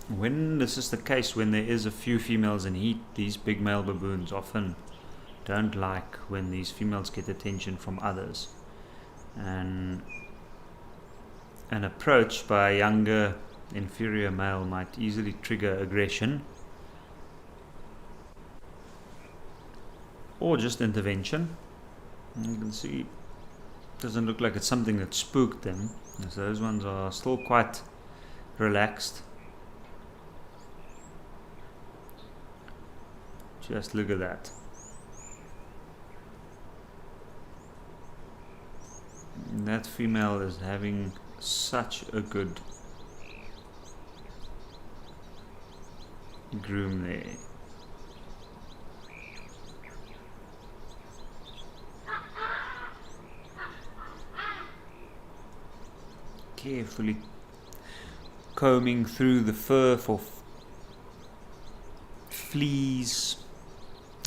Speaker 1: when this is the case, when there is a few females in heat, these big male baboons often don't like when these females get attention from others. And an approach by a younger, inferior male might easily trigger aggression or just intervention. And you can see it doesn't look like it's something that spooked them, as those ones are still quite relaxed. Just look at that. That female is having such a good groom there. Carefully combing through the fur for fleas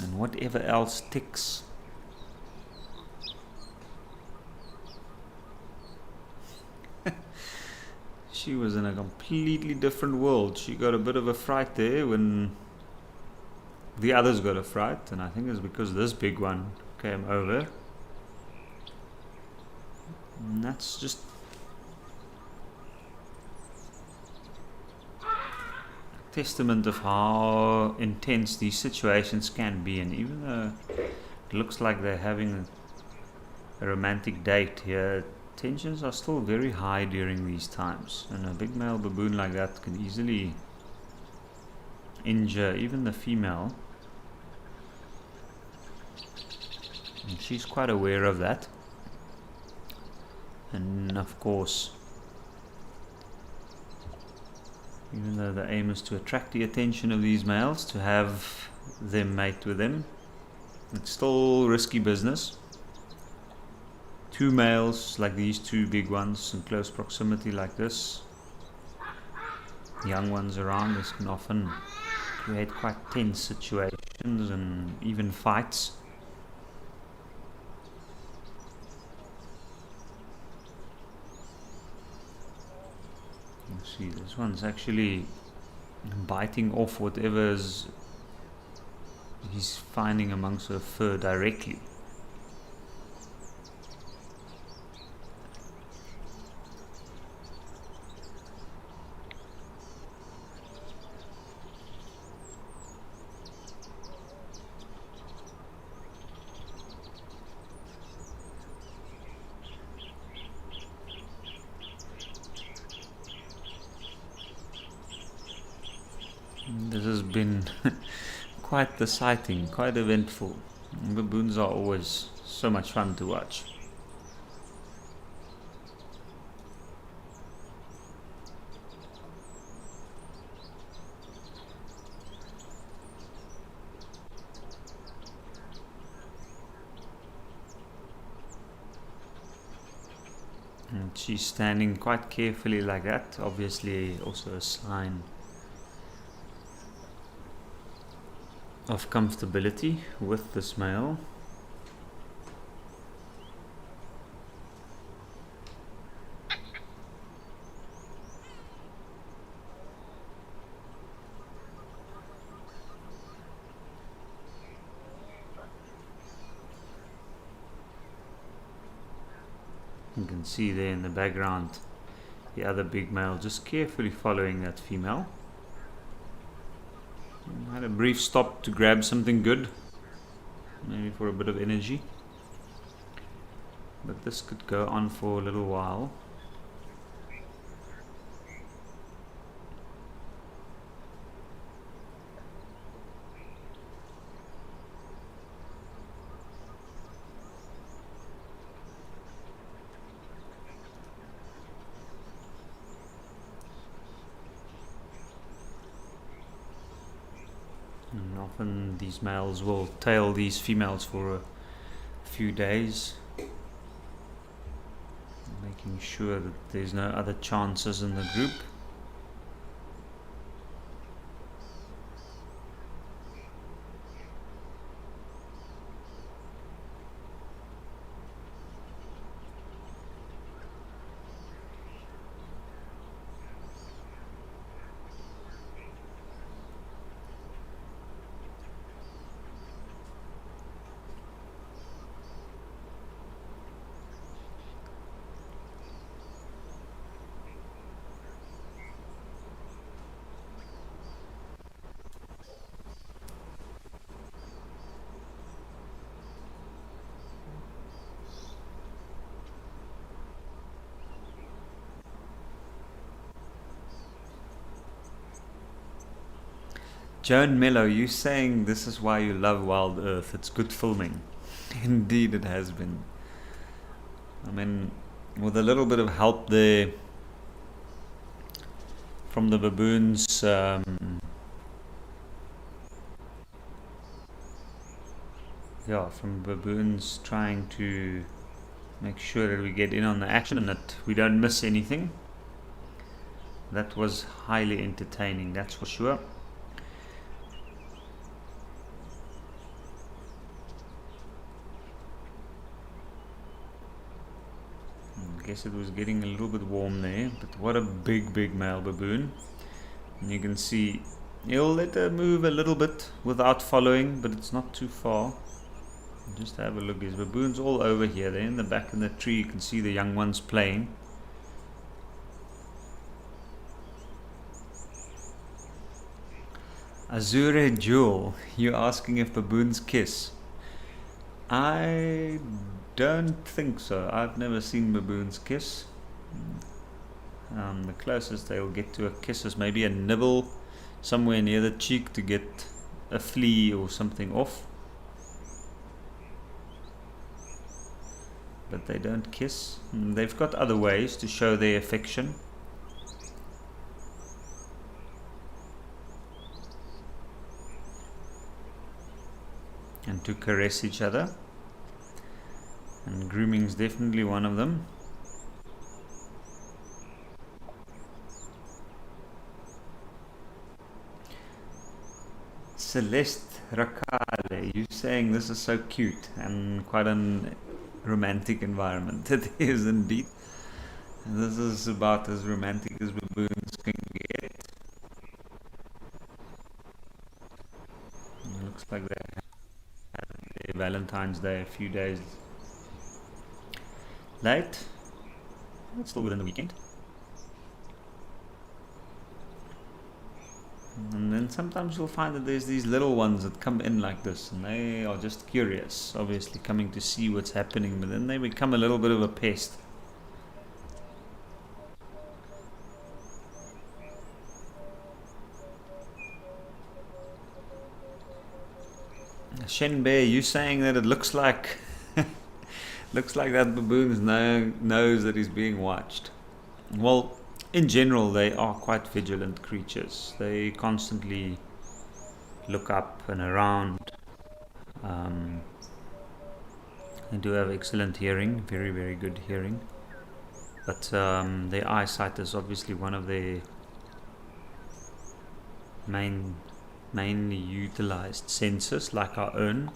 Speaker 1: and whatever else ticks. She was in a completely different world. She got a bit of a fright there when the others got a fright, and I think it's because this big one came over. And that's just a testament of how intense these situations can be. And even though it looks like they're having a romantic date here, tensions are still very high during these times, and a big male baboon like that can easily injure even the female, and she's quite aware of that. And of course, even though the aim is to attract the attention of these males, to have them mate with them, it's still risky business. Two males like these two big ones in close proximity like this, young ones around, this can often create quite tense situations and even fights. You see, this one's actually biting off whatever he's finding amongst her fur directly. This has been quite the sighting, quite eventful. Baboons are always so much fun to watch. And she's standing quite carefully like that, obviously also a sign of comfortability with this male. You can see there in the background the other big male just carefully following that female. Had a brief stop to grab something good, maybe for a bit of energy, but this could go on for a little while. often these males will tail these females for a few days, making sure that there's no other chances in the group. Joan Mello, you saying this is why you love Wild Earth? It's good filming. Indeed it has been. I mean, with a little bit of help there from the baboons, from baboons trying to make sure that we get in on the action and that we don't miss anything. That was highly entertaining, that's for sure. I guess it was getting a little bit warm there, but what a big male baboon. And you can see he'll let her move a little bit without following, but it's not too far. Just have a look, there's baboons all over here. They're in the back of the tree, you can see the young ones playing. Azure Jewel, you're asking if baboons kiss. I don't think so. I've never seen baboons kiss. The closest they'll get to a kiss is maybe a nibble somewhere near the cheek to get a flea or something off. But they don't kiss. They've got other ways to show their affection. And to caress each other. And grooming is definitely one of them. Celeste Rakale, you saying this is so cute and quite an romantic environment. It is indeed. And this is about as romantic as baboons can get. It looks like they had their Valentine's Day a few days late. It's still within the weekend. And then sometimes you'll find that there's these little ones that come in like this and they are just curious, obviously coming to see what's happening, but then they become a little bit of a pest. Shen Bear, you saying that it looks like looks like that baboon knows that he's being watched. Well, in general, they are quite vigilant creatures. They constantly look up and around. They do have excellent hearing, very good hearing. But their eyesight is obviously one of their mainly utilized senses, like our own.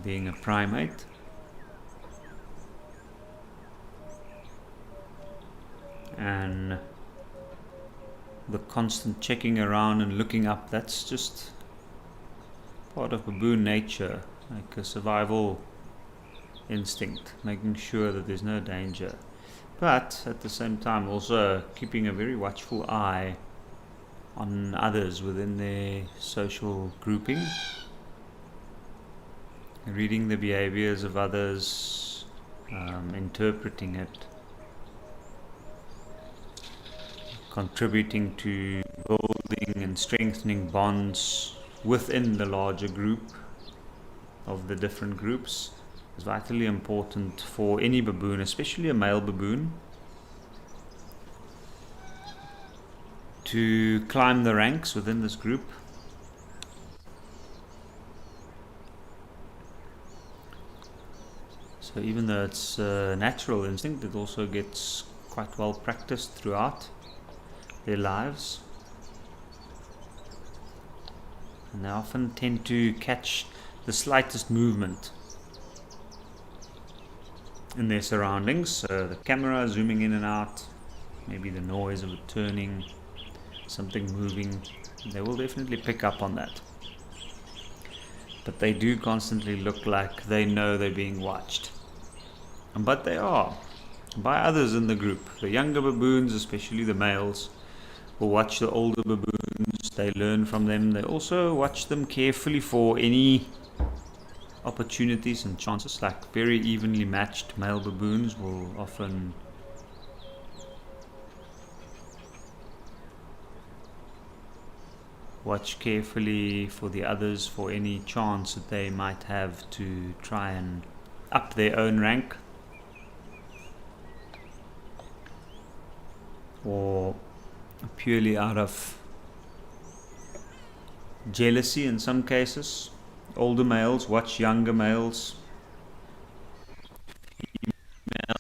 Speaker 1: Being a primate. And the constant checking around and looking up, that's just part of baboon nature, like a survival instinct, making sure that there's no danger, but at the same time also keeping a very watchful eye on others within their social grouping, reading the behaviors of others, interpreting it, contributing to building and strengthening bonds within the larger group of the different groups is vitally important for any baboon, especially a male baboon. to climb the ranks within this group. So even though it's a natural instinct, it also gets quite well practiced throughout their lives. And they often tend to catch the slightest movement in their surroundings. So the camera zooming in and out, maybe the noise of it turning, something moving, they will definitely pick up on that. But they do constantly look like they know they're being watched. But they are, by others in the group. The younger baboons, especially the males, will watch the older baboons. They learn from them. They also watch them carefully for any opportunities and chances. Like very evenly matched male baboons will often watch carefully for the others for any chance that they might have to try and up their own rank, or purely out of jealousy in some cases. Older males watch younger males. Females.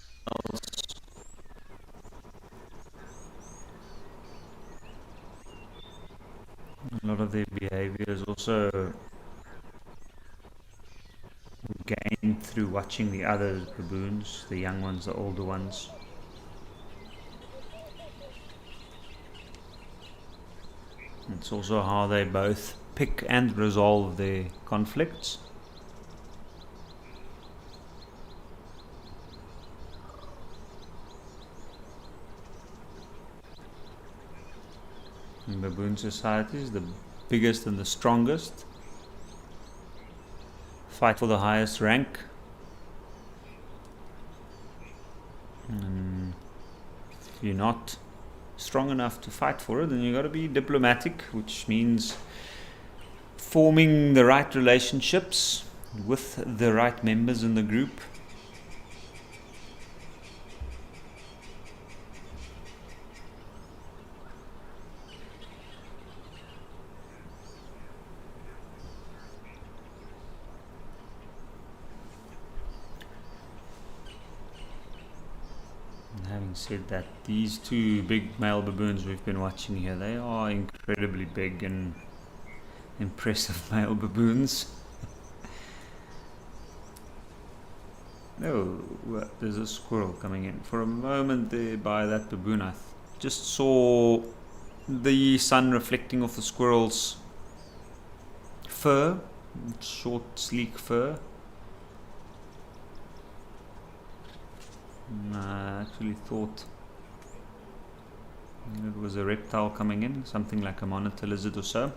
Speaker 1: A lot of their behavior is also gained through watching the other baboons, the young ones, the older ones. It's also how they both pick and resolve their conflicts. In baboon societies, the biggest and the strongest fight for the highest rank. And if you're not strong enough to fight for it, then you got to be diplomatic, which means forming the right relationships with the right members in the group. Having said that, these two big male baboons we've been watching here, they are incredibly big and impressive male baboons. Oh, there's a squirrel coming in. For a moment there by that baboon, I just saw the sun reflecting off the squirrel's fur, short, sleek fur. I actually thought it was a reptile coming in, something like a monitor lizard or so.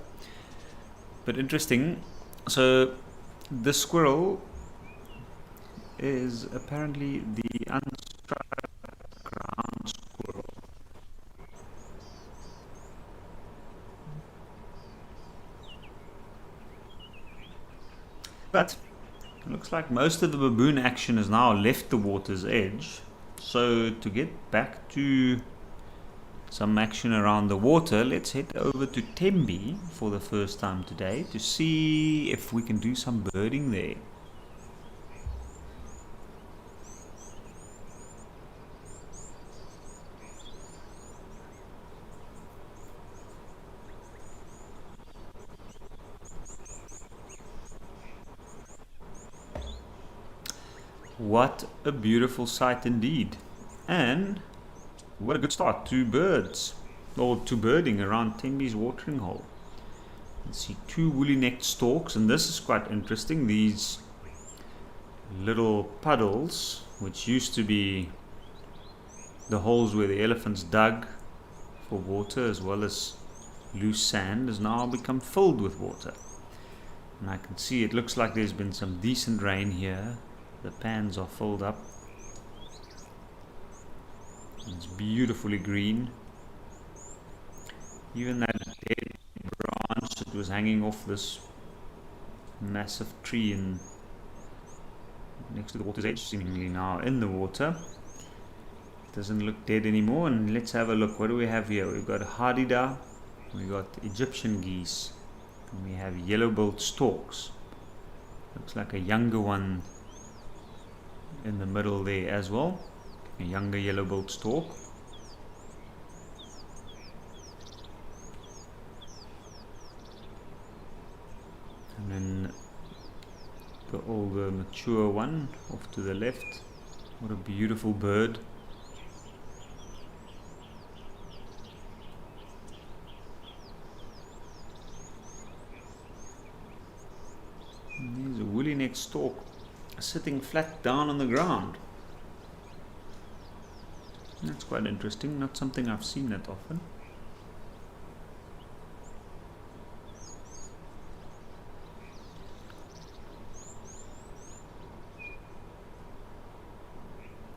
Speaker 1: But interesting. So this squirrel is apparently the unstriped ground squirrel. But it looks like most of the baboon action has now left the water's edge. So to get back to some action around the water, let's head over to Tembe for the first time today to see if we can do some birding there. What a beautiful sight indeed, and what a good start to birds, or to birding around Tembe's watering hole. You can see two woolly-necked storks, and this is quite interesting. These little puddles, which used to be the holes where the elephants dug for water as well as loose sand, has now become filled with water. And I can see it looks like there's been some decent rain here. The pans are filled up. It's beautifully green. Even that dead branch that was hanging off this massive tree next to the water's edge, seemingly now in the water. doesn't look dead anymore. And let's have a look. What do we have here? We've got Hadida, we've got Egyptian geese, and we have yellow-billed storks. Looks like a younger one in the middle there as well, a younger yellow-billed stork. And then the older mature one off to the left. What a beautiful bird. And there's a woolly-necked stork sitting flat down on the ground. That's quite interesting, not something I've seen that often.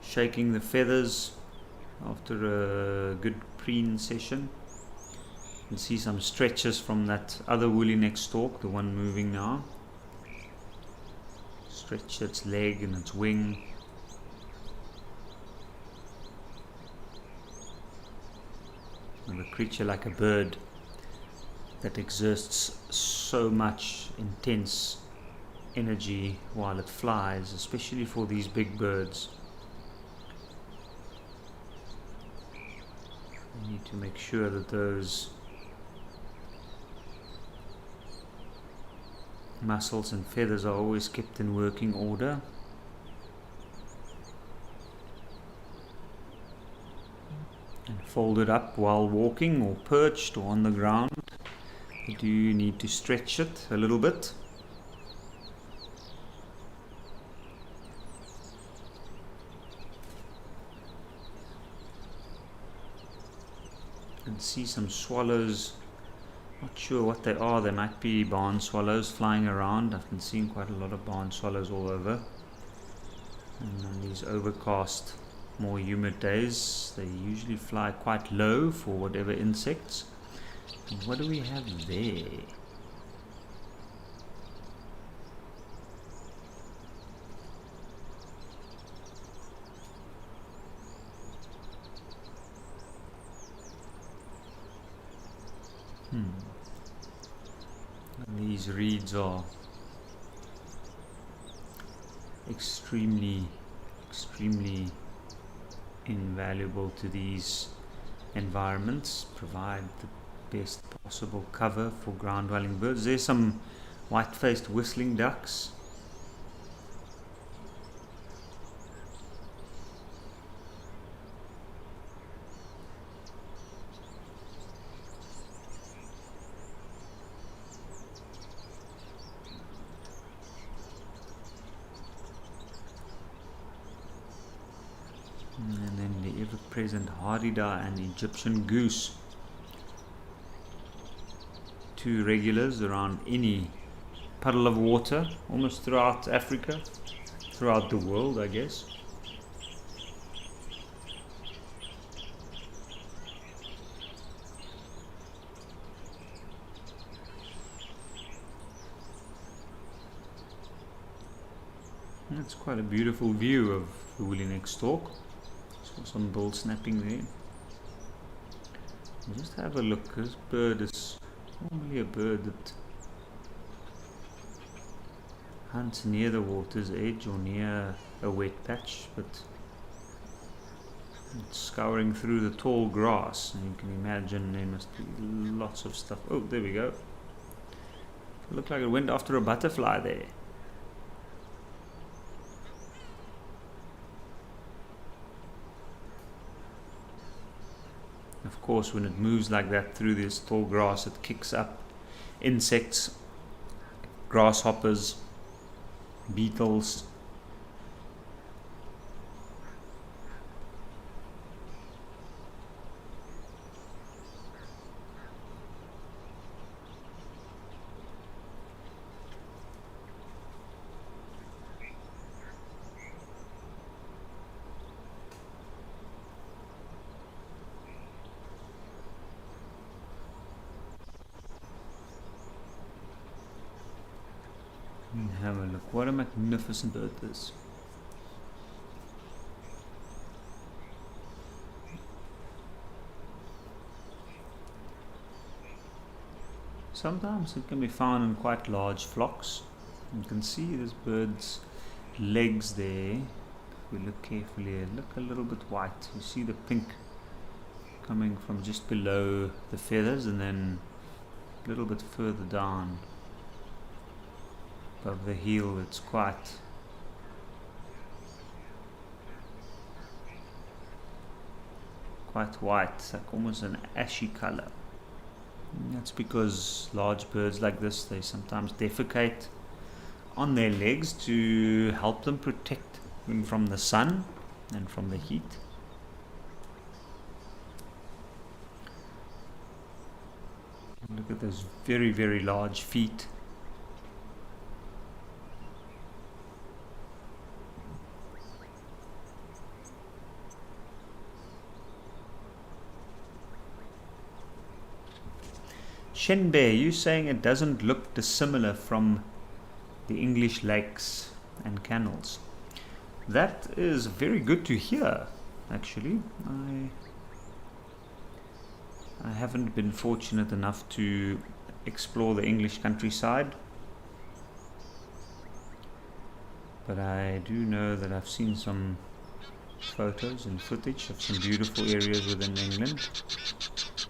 Speaker 1: Shaking the feathers after a good preen session. You can see some stretches from that other woolly-necked stork, the one moving now. Stretch its leg and its wing. And a creature like a bird that exerts so much intense energy while it flies, especially for these big birds. You need to make sure that those muscles and feathers are always kept in working order. And folded up while walking or perched or on the ground. You do need to stretch it a little bit. And see some swallows, not sure what they are. They might be barn swallows flying around. I've been seeing quite a lot of barn swallows all over, and on these overcast, more humid days they usually fly quite low for whatever insects. And what do we have there? These reeds are extremely invaluable to these environments, provide the best possible cover for ground dwelling birds. There's some white-faced whistling ducks. And then the ever-present Hadida and Egyptian goose. Two regulars around any puddle of water, almost throughout Africa, throughout the world, I guess. That's quite a beautiful view of the woolly-necked stork. Saw some bull snapping there. And just have a look. This bird is normally a bird that hunts near the water's edge or near a wet patch, but it's scouring through the tall grass, and you can imagine there must be lots of stuff. Oh, there we go. It looked like it went after a butterfly there. Of course, when it moves like that through this tall grass, it kicks up insects, grasshoppers, beetles. Have a look. What a magnificent bird this. sometimes it can be found in quite large flocks. You can see this bird's legs there. If we look carefully, look a little bit white. You see the pink coming from just below the feathers, and then a little bit further down above the heel it's quite white, like almost an ashy color. And that's because large birds like this, they sometimes defecate on their legs to help them protect them from the sun and from the heat. Look at those very, very large feet. Shenbe, you saying it doesn't look dissimilar from the English lakes and canals. That is very good to hear, actually. I haven't been fortunate enough to explore the English countryside, but I do know that I've seen some photos and footage of some beautiful areas within England,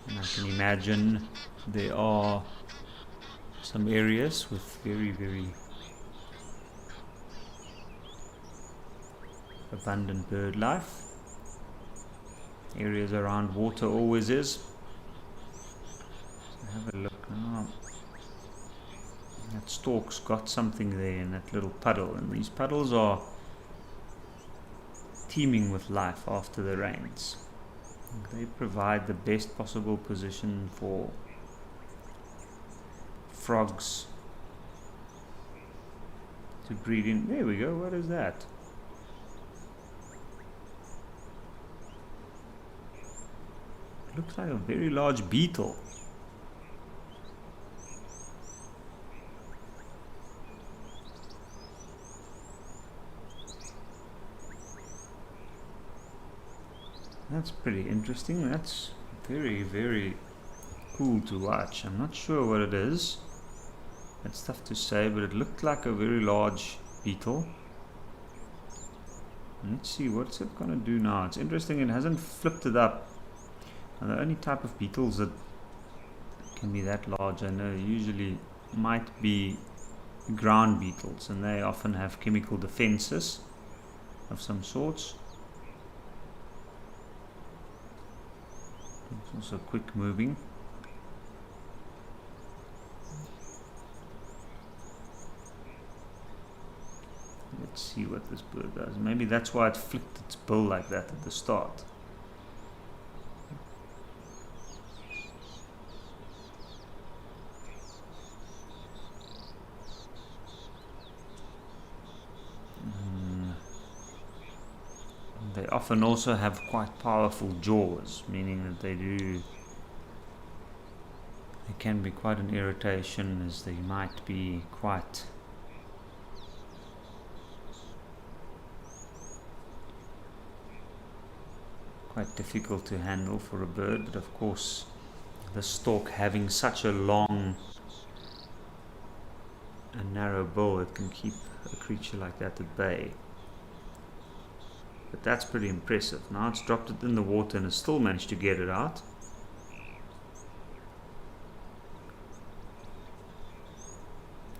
Speaker 1: and I can imagine there are some areas with very, very abundant bird life. Areas around water always is. Have a look now. That stork's got something there in that little puddle, and these puddles are teeming with life after the rains. They provide the best possible position for frogs to breed in. There we go. What is that? It looks like a very large beetle. That's pretty interesting. That's very, very cool to watch. I'm not sure what it is. It's tough to say, but it looked like a very large beetle. Let's see, what's it gonna do now? It's interesting, it hasn't flipped it up. Now, the only type of beetles that can be that large, I know, usually might be ground beetles, and they often have chemical defenses of some sorts. It's also quick moving. Let's see what this bird does. Maybe that's why it flicked its bill like that at the start. They often also have quite powerful jaws, meaning that they can be quite an irritation, as they might be quite difficult to handle for a bird. But of course, the stork having such a long and narrow bill, it can keep a creature like that at bay. But that's pretty impressive. Now it's dropped it in the water and has still managed to get it out.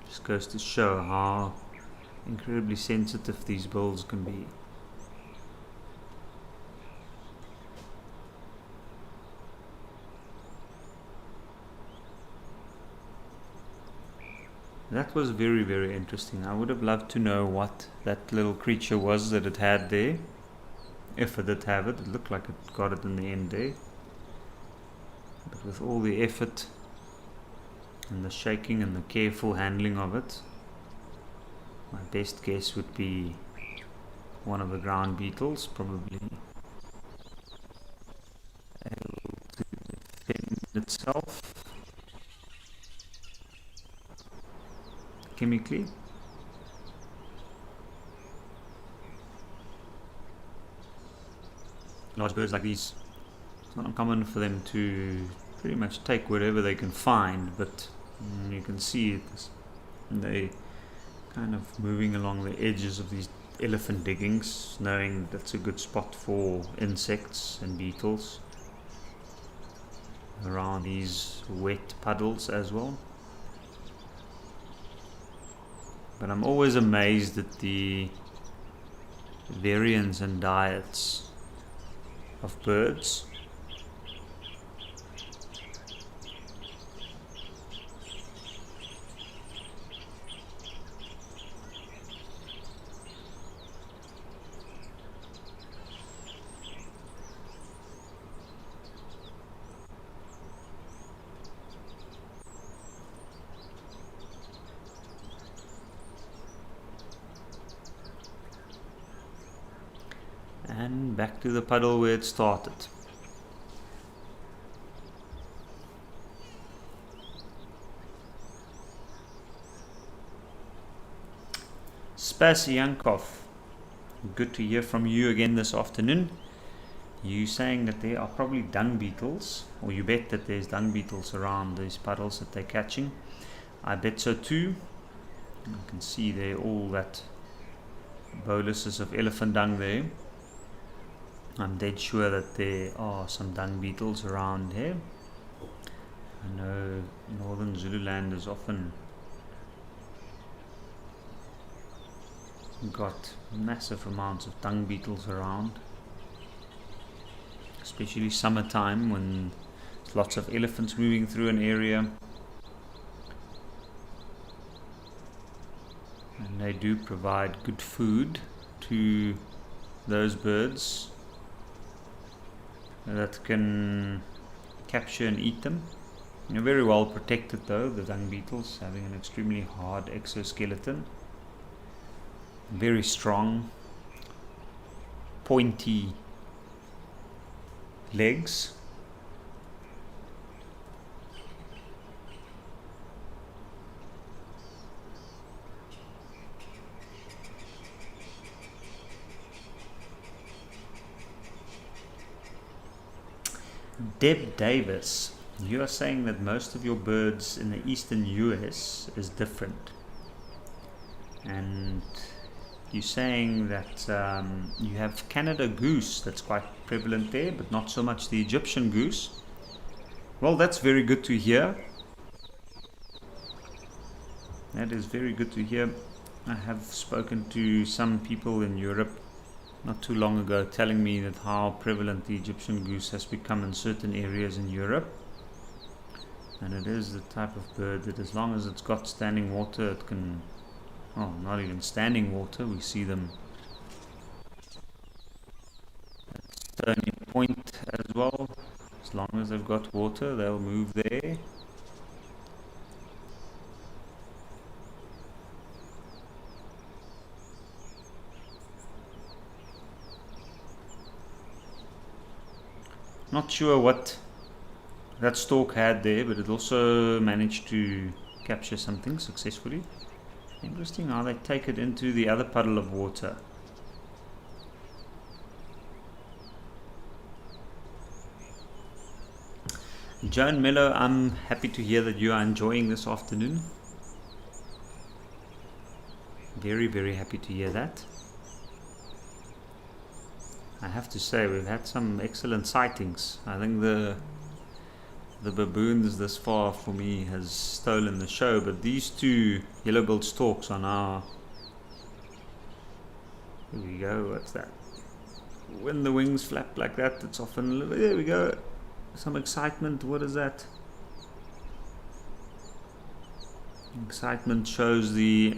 Speaker 1: Just goes to show how incredibly sensitive these bills can be. That was very, very interesting. I would have loved to know what that little creature was that it had there. If it did have it, it looked like it got it in the end there. But with all the effort and the shaking and the careful handling of it, my best guess would be one of the ground beetles, probably able to defend itself chemically. Large birds like these, it's not uncommon for them to pretty much take whatever they can find, but And you can see it, they kind of moving along the edges of these elephant diggings, knowing that's a good spot for insects and beetles around these wet puddles as well. But I'm always amazed at the variance in diets of birds. And back to the puddle where it started. Spasyankov, good to hear from you again this afternoon. You saying that there are probably dung beetles, or you bet that there's dung beetles around these puddles that they're catching. I bet so too. You can see there all that boluses of elephant dung there. I'm dead sure that there are some dung beetles around here. I know northern Zululand is often got massive amounts of dung beetles around, especially summertime when there's lots of elephants moving through an area. And they do provide good food to those birds that can capture and eat them. They're very well protected though, the dung beetles, having an extremely hard exoskeleton, very strong, pointy legs. Deb Davis, you are saying that most of your birds in the eastern US is different, and you're saying that you have Canada goose that's quite prevalent there, but not so much the Egyptian goose. Well, that's very good to hear. That is very good to hear. I have spoken to some people in Europe not too long ago telling me that how prevalent the Egyptian goose has become in certain areas in Europe. And it is the type of bird that as long as it's got standing water, it can, oh, not even standing water, we see them at Stony Point as well. As long as they've got water, they'll move there. Not sure what that stork had there, but it also managed to capture something successfully. Interesting how they take it into the other puddle of water. Joan Mello, I'm happy to hear that you are enjoying this afternoon. Very, very happy to hear that. I have to say, we've had some excellent sightings. I think the baboons this far for me has stolen the show, but these two yellow-billed storks are now, here we go, what's that? When the wings flap like that, it's often, there we go, some excitement. What is that? Excitement shows the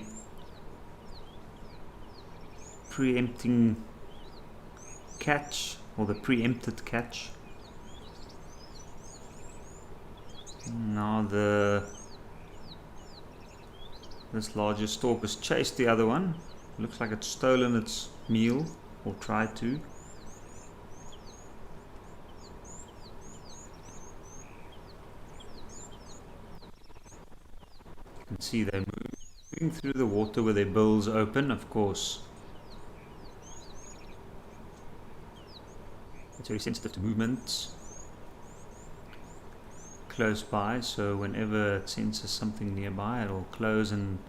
Speaker 1: preempting catch, or the preempted catch. Now this larger stork has chased the other one. Looks like it's stolen its meal, or tried to. You can see they're moving through the water with their bills open, of course. It's very sensitive to movements. close by, so whenever it senses something nearby, it'll close and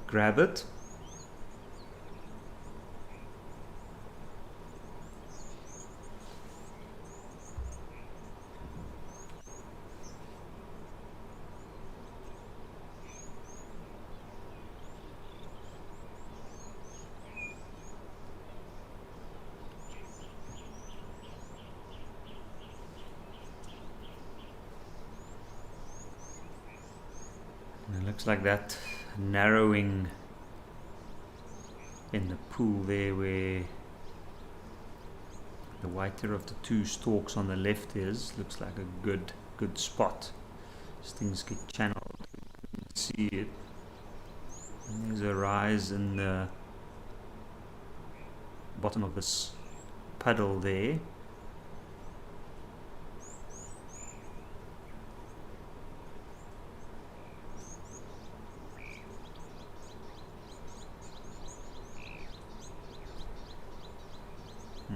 Speaker 1: grab it. And it looks like that narrowing in the pool there, where the whiter of the two stalks on the left is, looks like a good spot. As things get channeled, you can see it. And there's a rise in the bottom of this puddle there.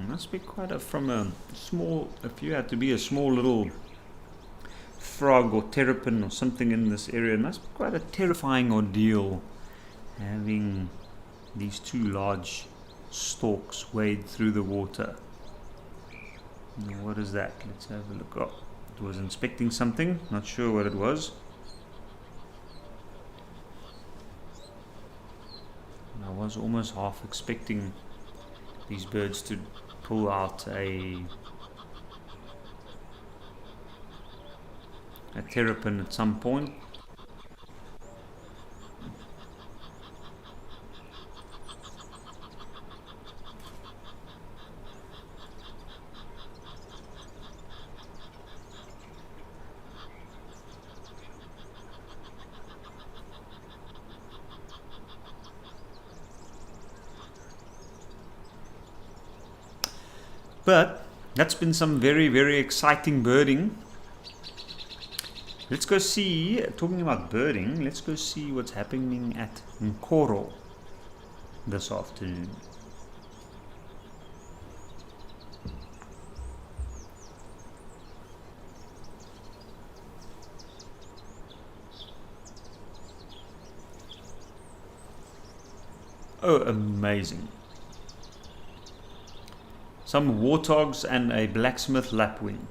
Speaker 1: Must be quite a, from a small, if you had to be a small little frog or terrapin or something in this area, it must be quite a terrifying ordeal having these two large stalks wade through the water. Now, what is that? Let's have a look. Oh, it was inspecting something, not sure what it was. I was almost half expecting these birds to pull out a terrapin at some point. But that's been some very exciting birding. Let's go see, talking about birding, let's go see what's happening at Nkoro this afternoon. Oh, amazing. Some warthogs and a blacksmith lapwing.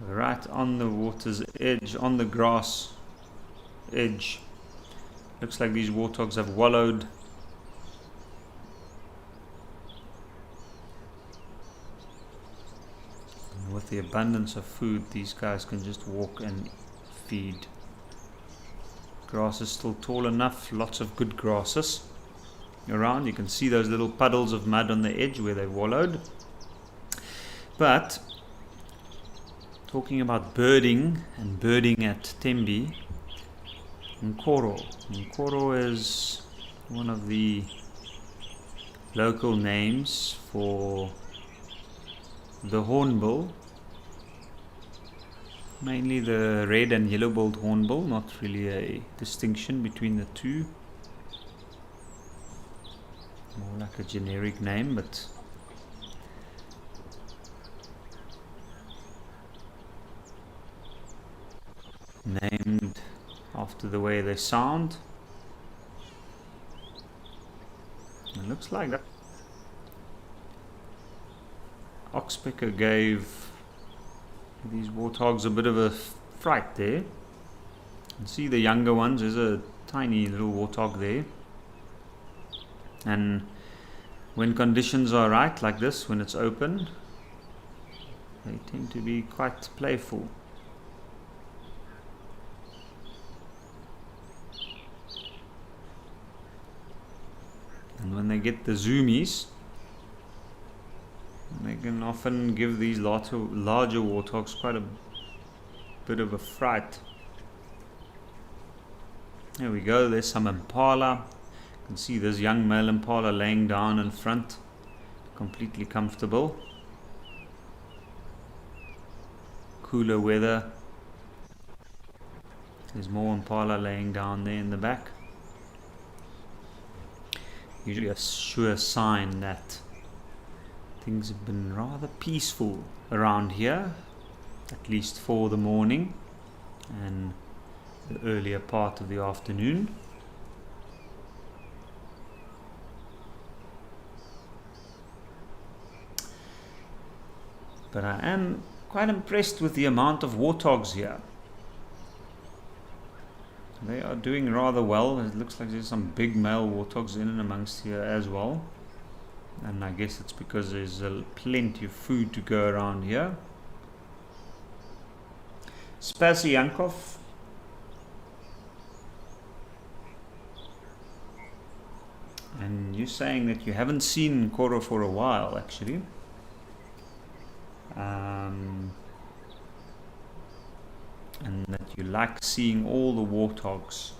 Speaker 1: Right on the water's edge, on the grass edge. Looks like these warthogs have wallowed. And with the abundance of food, these guys can just walk and feed. Grass is still tall enough, lots of good grasses around. You can see those little puddles of mud on the edge where they've wallowed. But talking about birding and birding at Tembi, Nkoro. Nkoro is one of the local names for the hornbill, mainly the red and yellow-billed hornbill, not really a distinction between the two. More like a generic name, but named after the way they sound. It looks like that oxpecker gave these warthogs a bit of a fright there. You can see the younger ones, there's a tiny little warthog there. And when conditions are right, like this, when it's open, they tend to be quite playful. And when they get the zoomies, they can often give these larger warthogs quite a bit of a fright. There we go, there's some impala. You can see this young male impala laying down in front, completely comfortable. Cooler weather. There's more impala laying down there in the back. Usually a sure sign that things have been rather peaceful around here. at least for the morning and the earlier part of the afternoon. But I am quite impressed with the amount of warthogs here. They are doing rather well. It looks like there's some big male warthogs in and amongst here as well. And I guess it's because there's plenty of food to go around here. Spasyankov. And you're saying that you haven't seen Nkoro for a while, actually. And that you like seeing all the warthogs.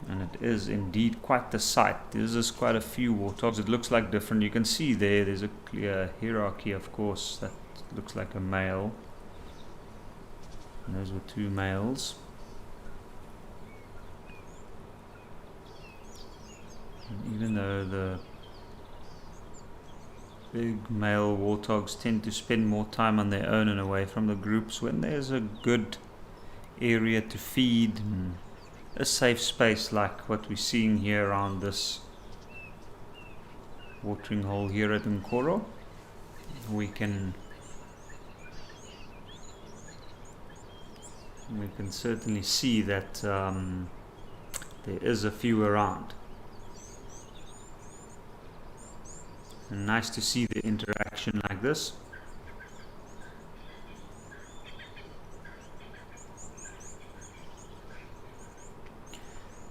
Speaker 1: And it is indeed quite the sight. There's quite a few warthogs. It looks like different. You can see there's a clear hierarchy, of course. That looks like a male. And those were two males. And even though the big male warthogs tend to spend more time on their own and away from the groups, when there's a good area to feed and a safe space like what we're seeing here around this watering hole here at Nkoro, we can certainly see that there is a few around. And nice to see the interaction like this.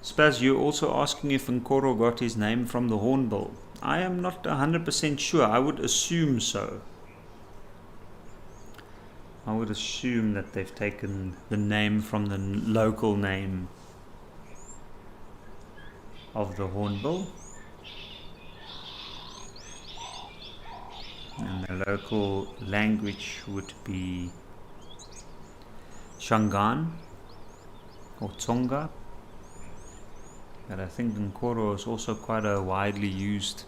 Speaker 1: Spaz, you're also asking if Nkoro got his name from the hornbill. I am not 100% sure. I would assume so. I would assume that they've taken the name from the local name of the hornbill. And the local language would be Shangaan or Tsonga. But I think Nkoro is also quite a widely used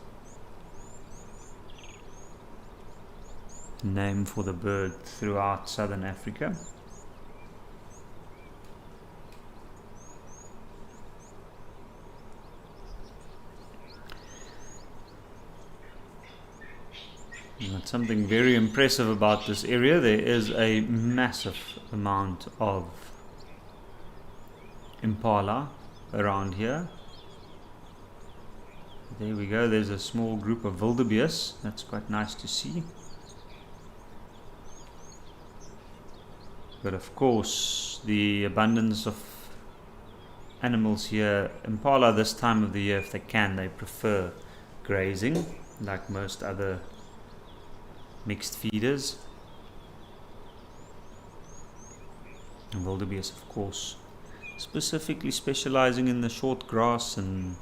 Speaker 1: name for the bird throughout southern Africa. And something very impressive about this area, there is a massive amount of impala around here. There we go, there's a small group of wildebeest. That's quite nice to see. But of course, the abundance of animals here, impala this time of the year, if they can, they prefer grazing, like most other mixed feeders. And wildebeest, of course, specifically specializing in the short grass and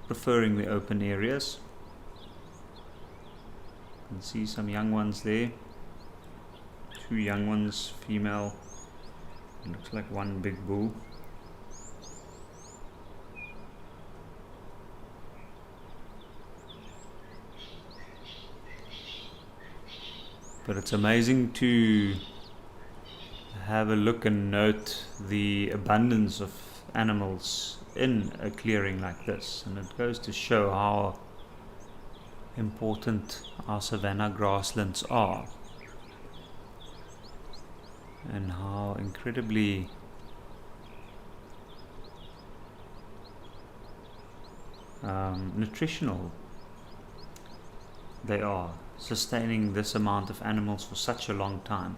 Speaker 1: preferring the open areas. You can see some young ones there. Two young ones, female. It looks like one big bull. But it's amazing to have a look and note the abundance of animals in a clearing like this. And it goes to show how important our savanna grasslands are. And how incredibly nutritional they are, sustaining this amount of animals for such a long time.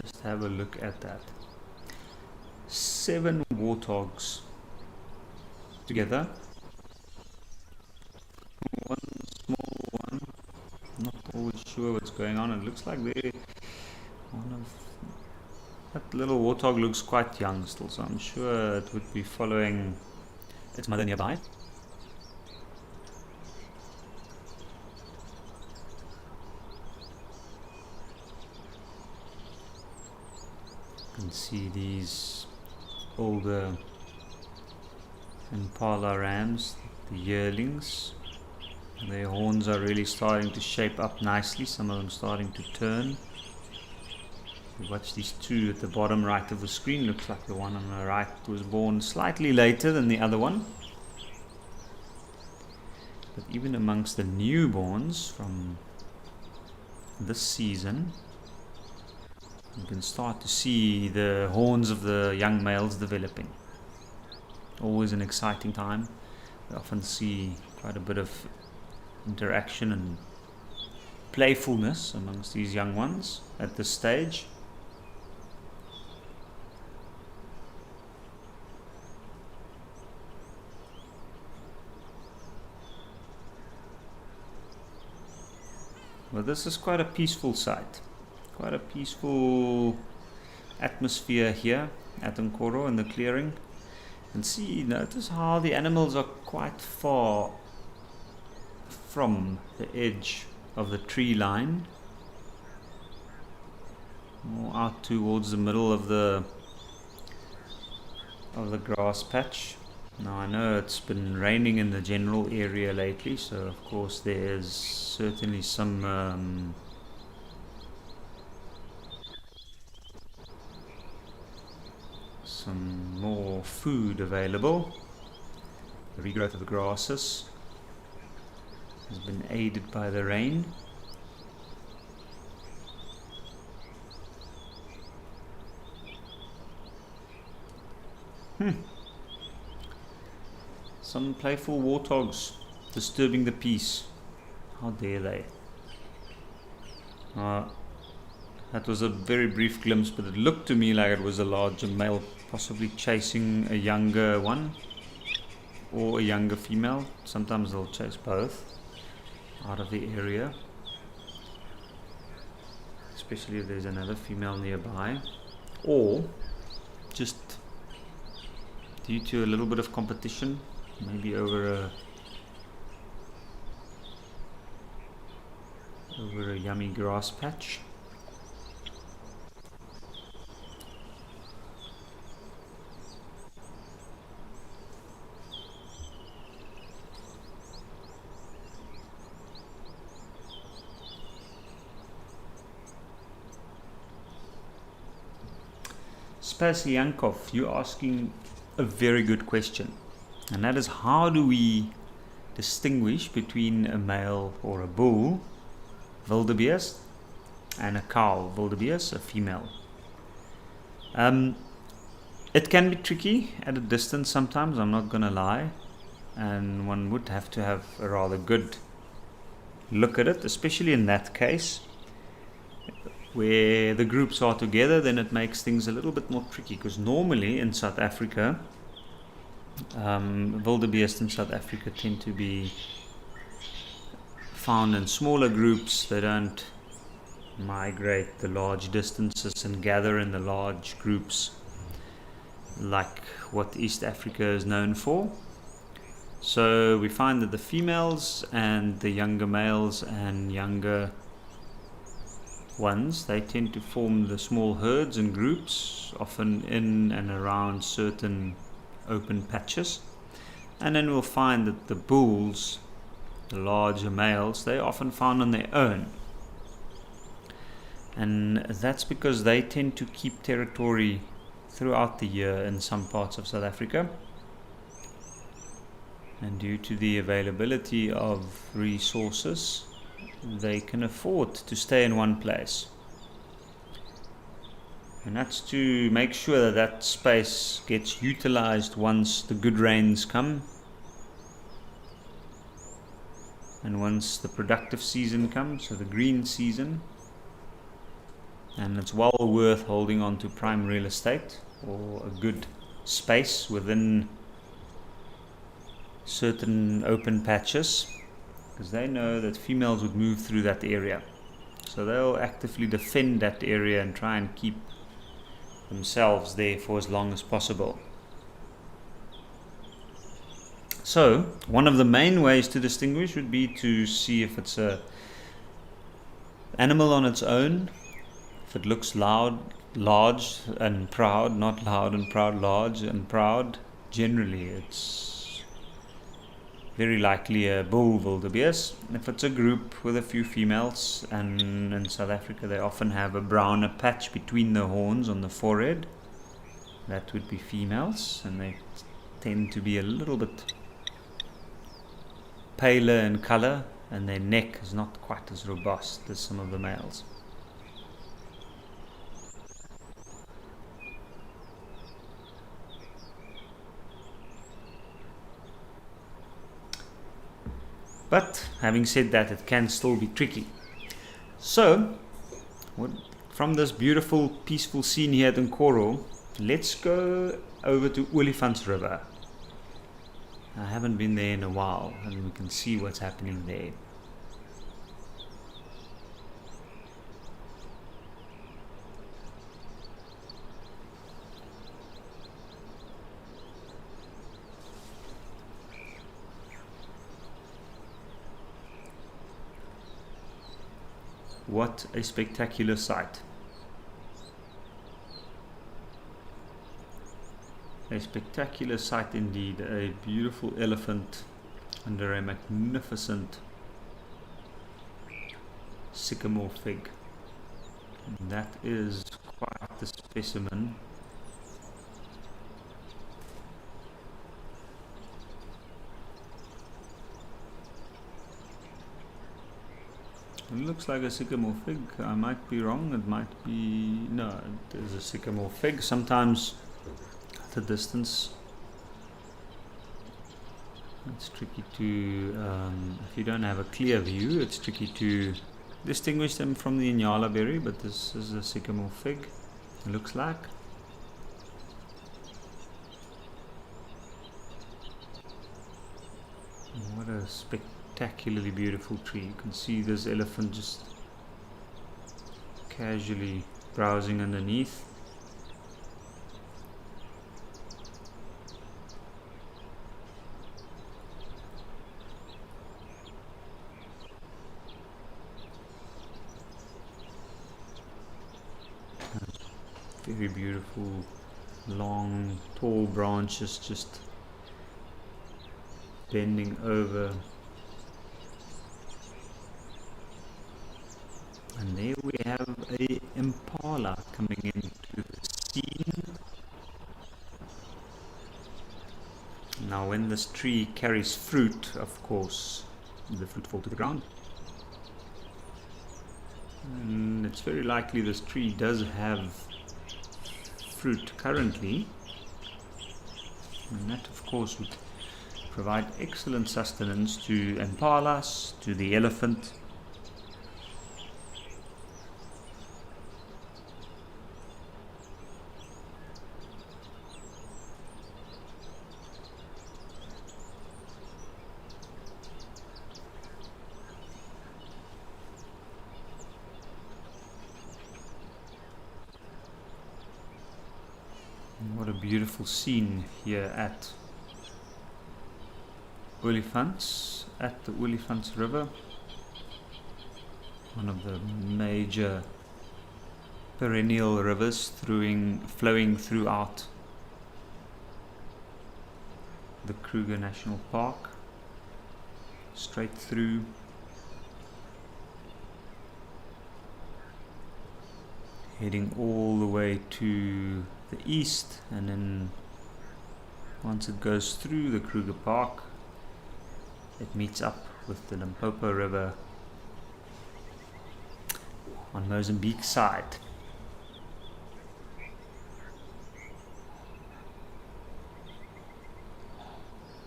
Speaker 1: Just have a look at that. 7 warthogs together. One small one, not always sure what's going on. It looks like they're that little warthog looks quite young still, so I'm sure it would be following its mother nearby. You can see these older Impala rams, the yearlings. Their horns are really starting to shape up nicely, some of them starting to turn. You watch these two at the bottom right of the screen. Looks like the one on the right was born slightly later than the other one. But even amongst the newborns from this season, you can start to see the horns of the young males developing. Always an exciting time. We often see quite a bit of interaction and playfulness amongst these young ones at this stage. Well, this is quite a peaceful site, quite a peaceful atmosphere here at Nkoro in the clearing. And see, notice how the animals are quite far from the edge of the tree line, more out towards the middle of the grass patch. Now I know it's been raining in the general area lately, so of course there's certainly some more food available. The regrowth of the grasses has been aided by the rain. Some playful warthogs disturbing the peace. How dare they? That was a very brief glimpse, but it looked to me like it was a larger male possibly chasing a younger one or a younger female. Sometimes they'll chase both out of the area, especially if there's another female nearby, or just due to a little bit of competition, maybe over a yummy grass patch. Spasiankov, you're asking a very good question, and that is, how do we distinguish between a male or a bull wildebeest and a cow wildebeest, a female? It can be tricky at a distance sometimes, I'm not gonna lie, and one would have to have a rather good look at it, especially in that case where the groups are together. Then it makes things a little bit more tricky, because normally in South Africa, wildebeest in South Africa tend to be found in smaller groups. They don't migrate the large distances and gather in the large groups like what East Africa is known for. So we find that the females and the younger males and younger ones, they tend to form the small herds and groups, often in and around certain open patches. And then we'll find that the bulls, the larger males, they're often found on their own. And that's because they tend to keep territory throughout the year in some parts of South Africa. And due to the availability of resources, they can afford to stay in one place. And that's to make sure that that space gets utilized once the good rains come, and once the productive season comes, so the green season. And it's well worth holding on to prime real estate or a good space within certain open patches, because they know that females would move through that area. So they'll actively defend that area and try and keep themselves there for as long as possible. So one of the main ways to distinguish would be to see if it's a animal on its own, if it looks large and proud, not loud and proud, large and proud. Generally it's very likely a bull wildebeest. If it's a group with a few females, and in South Africa they often have a browner patch between the horns on the forehead, that would be females, and they tend to be a little bit paler in color, and their neck is not quite as robust as some of the males. But having said that, it can still be tricky. So from this beautiful peaceful scene here at Nkoro, let's go over to Olifants River. I haven't been there in a while, and we can see what's happening there. What a spectacular sight. A spectacular sight indeed. A beautiful elephant under a magnificent sycamore fig. And that is quite the specimen. It looks like a sycamore fig. I might be wrong. It might be... no, it is a sycamore fig. Sometimes at a distance it's tricky to... if you don't have a clear view, it's tricky to distinguish them from the Inyala berry, but this is a sycamore fig, it looks like. What a spectacularly beautiful tree. You can see this elephant just casually browsing underneath. Very beautiful, long, tall branches just bending over. And there we have a impala coming into the scene. Now when this tree carries fruit, of course, the fruit fall to the ground. And it's very likely this tree does have fruit currently. And that of course would provide excellent sustenance to impalas, to the elephant. What a beautiful scene here at Olifants, at the Olifants River, one of the major perennial rivers flowing throughout the Kruger National Park, straight through. Heading all the way to the east, and then once it goes through the Kruger Park, it meets up with the Limpopo River on Mozambique side.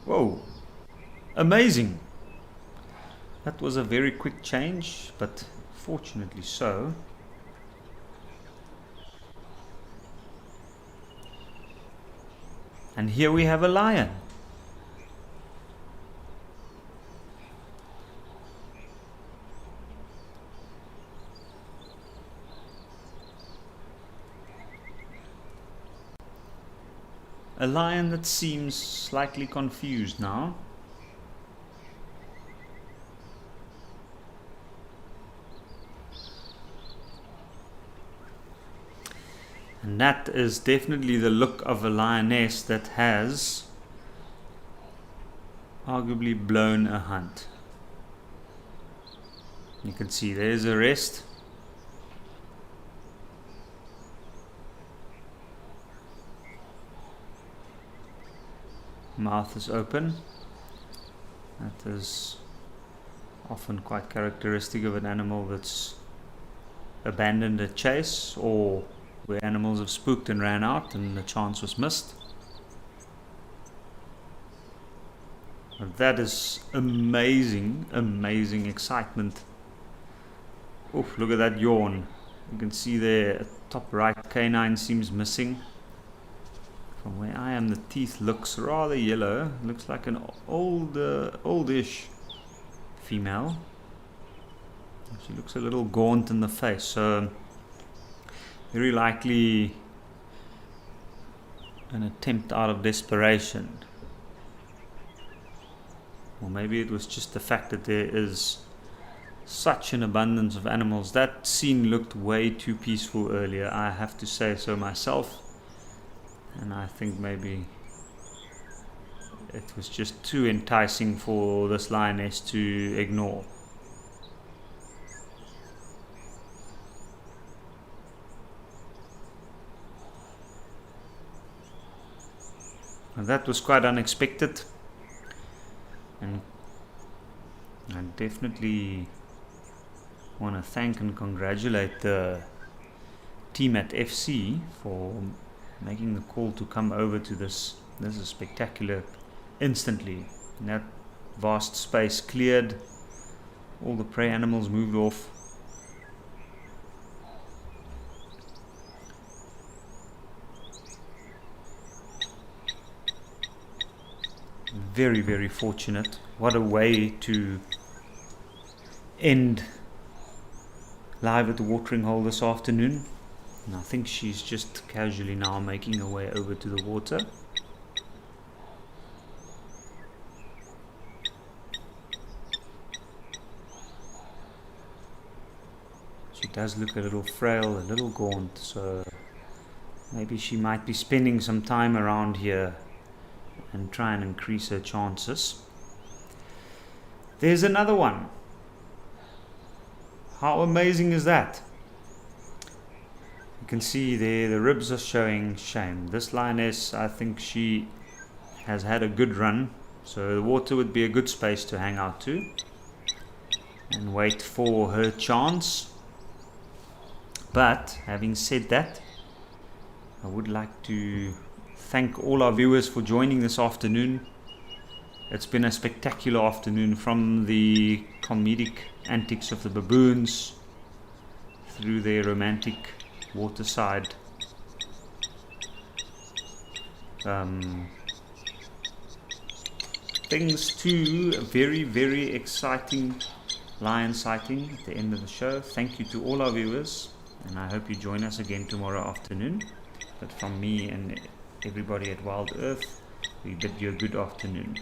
Speaker 1: Whoa, amazing! That was a very quick change, but fortunately so. And here we have a lion. a lion that seems slightly confused now. And that is definitely the look of a lioness that has arguably blown a hunt. You can see there's a rest. Mouth is open. That is often quite characteristic of an animal that's abandoned a chase, or where animals have spooked and ran out and the chance was missed. But that is amazing, amazing excitement. Oof, look at that yawn. You can see there at top right, canine seems missing. From where I am, the teeth looks rather yellow. Looks like an oldish female. She looks a little gaunt in the face, so very likely an attempt out of desperation. Or maybe it was just the fact that there is such an abundance of animals. That scene looked way too peaceful earlier, I have to say so myself. And I think maybe it was just too enticing for this lioness to ignore. And that was quite unexpected. And I definitely want to thank and congratulate the team at FC for making the call to come over to this. This is spectacular. Instantly, that vast space cleared, all the prey animals moved off. Very, very fortunate. What a way to end live at the watering hole this afternoon. And I think she's just casually now making her way over to the water. She does look a little frail, a little gaunt, so maybe she might be spending some time around here and try and increase her chances. There's another one. How amazing is that? You can see there the ribs are showing shame. This lioness, I think she has had a good run, so the water would be a good space to hang out to and wait for her chance. But having said that, I would like to thank all our viewers for joining this afternoon. It's been a spectacular afternoon, from the comedic antics of the baboons through their romantic waterside things to a very, very exciting lion sighting at the end of the show. Thank you to all our viewers, and I hope you join us again tomorrow afternoon. But from me and everybody at Wild Earth, we bid you a good afternoon.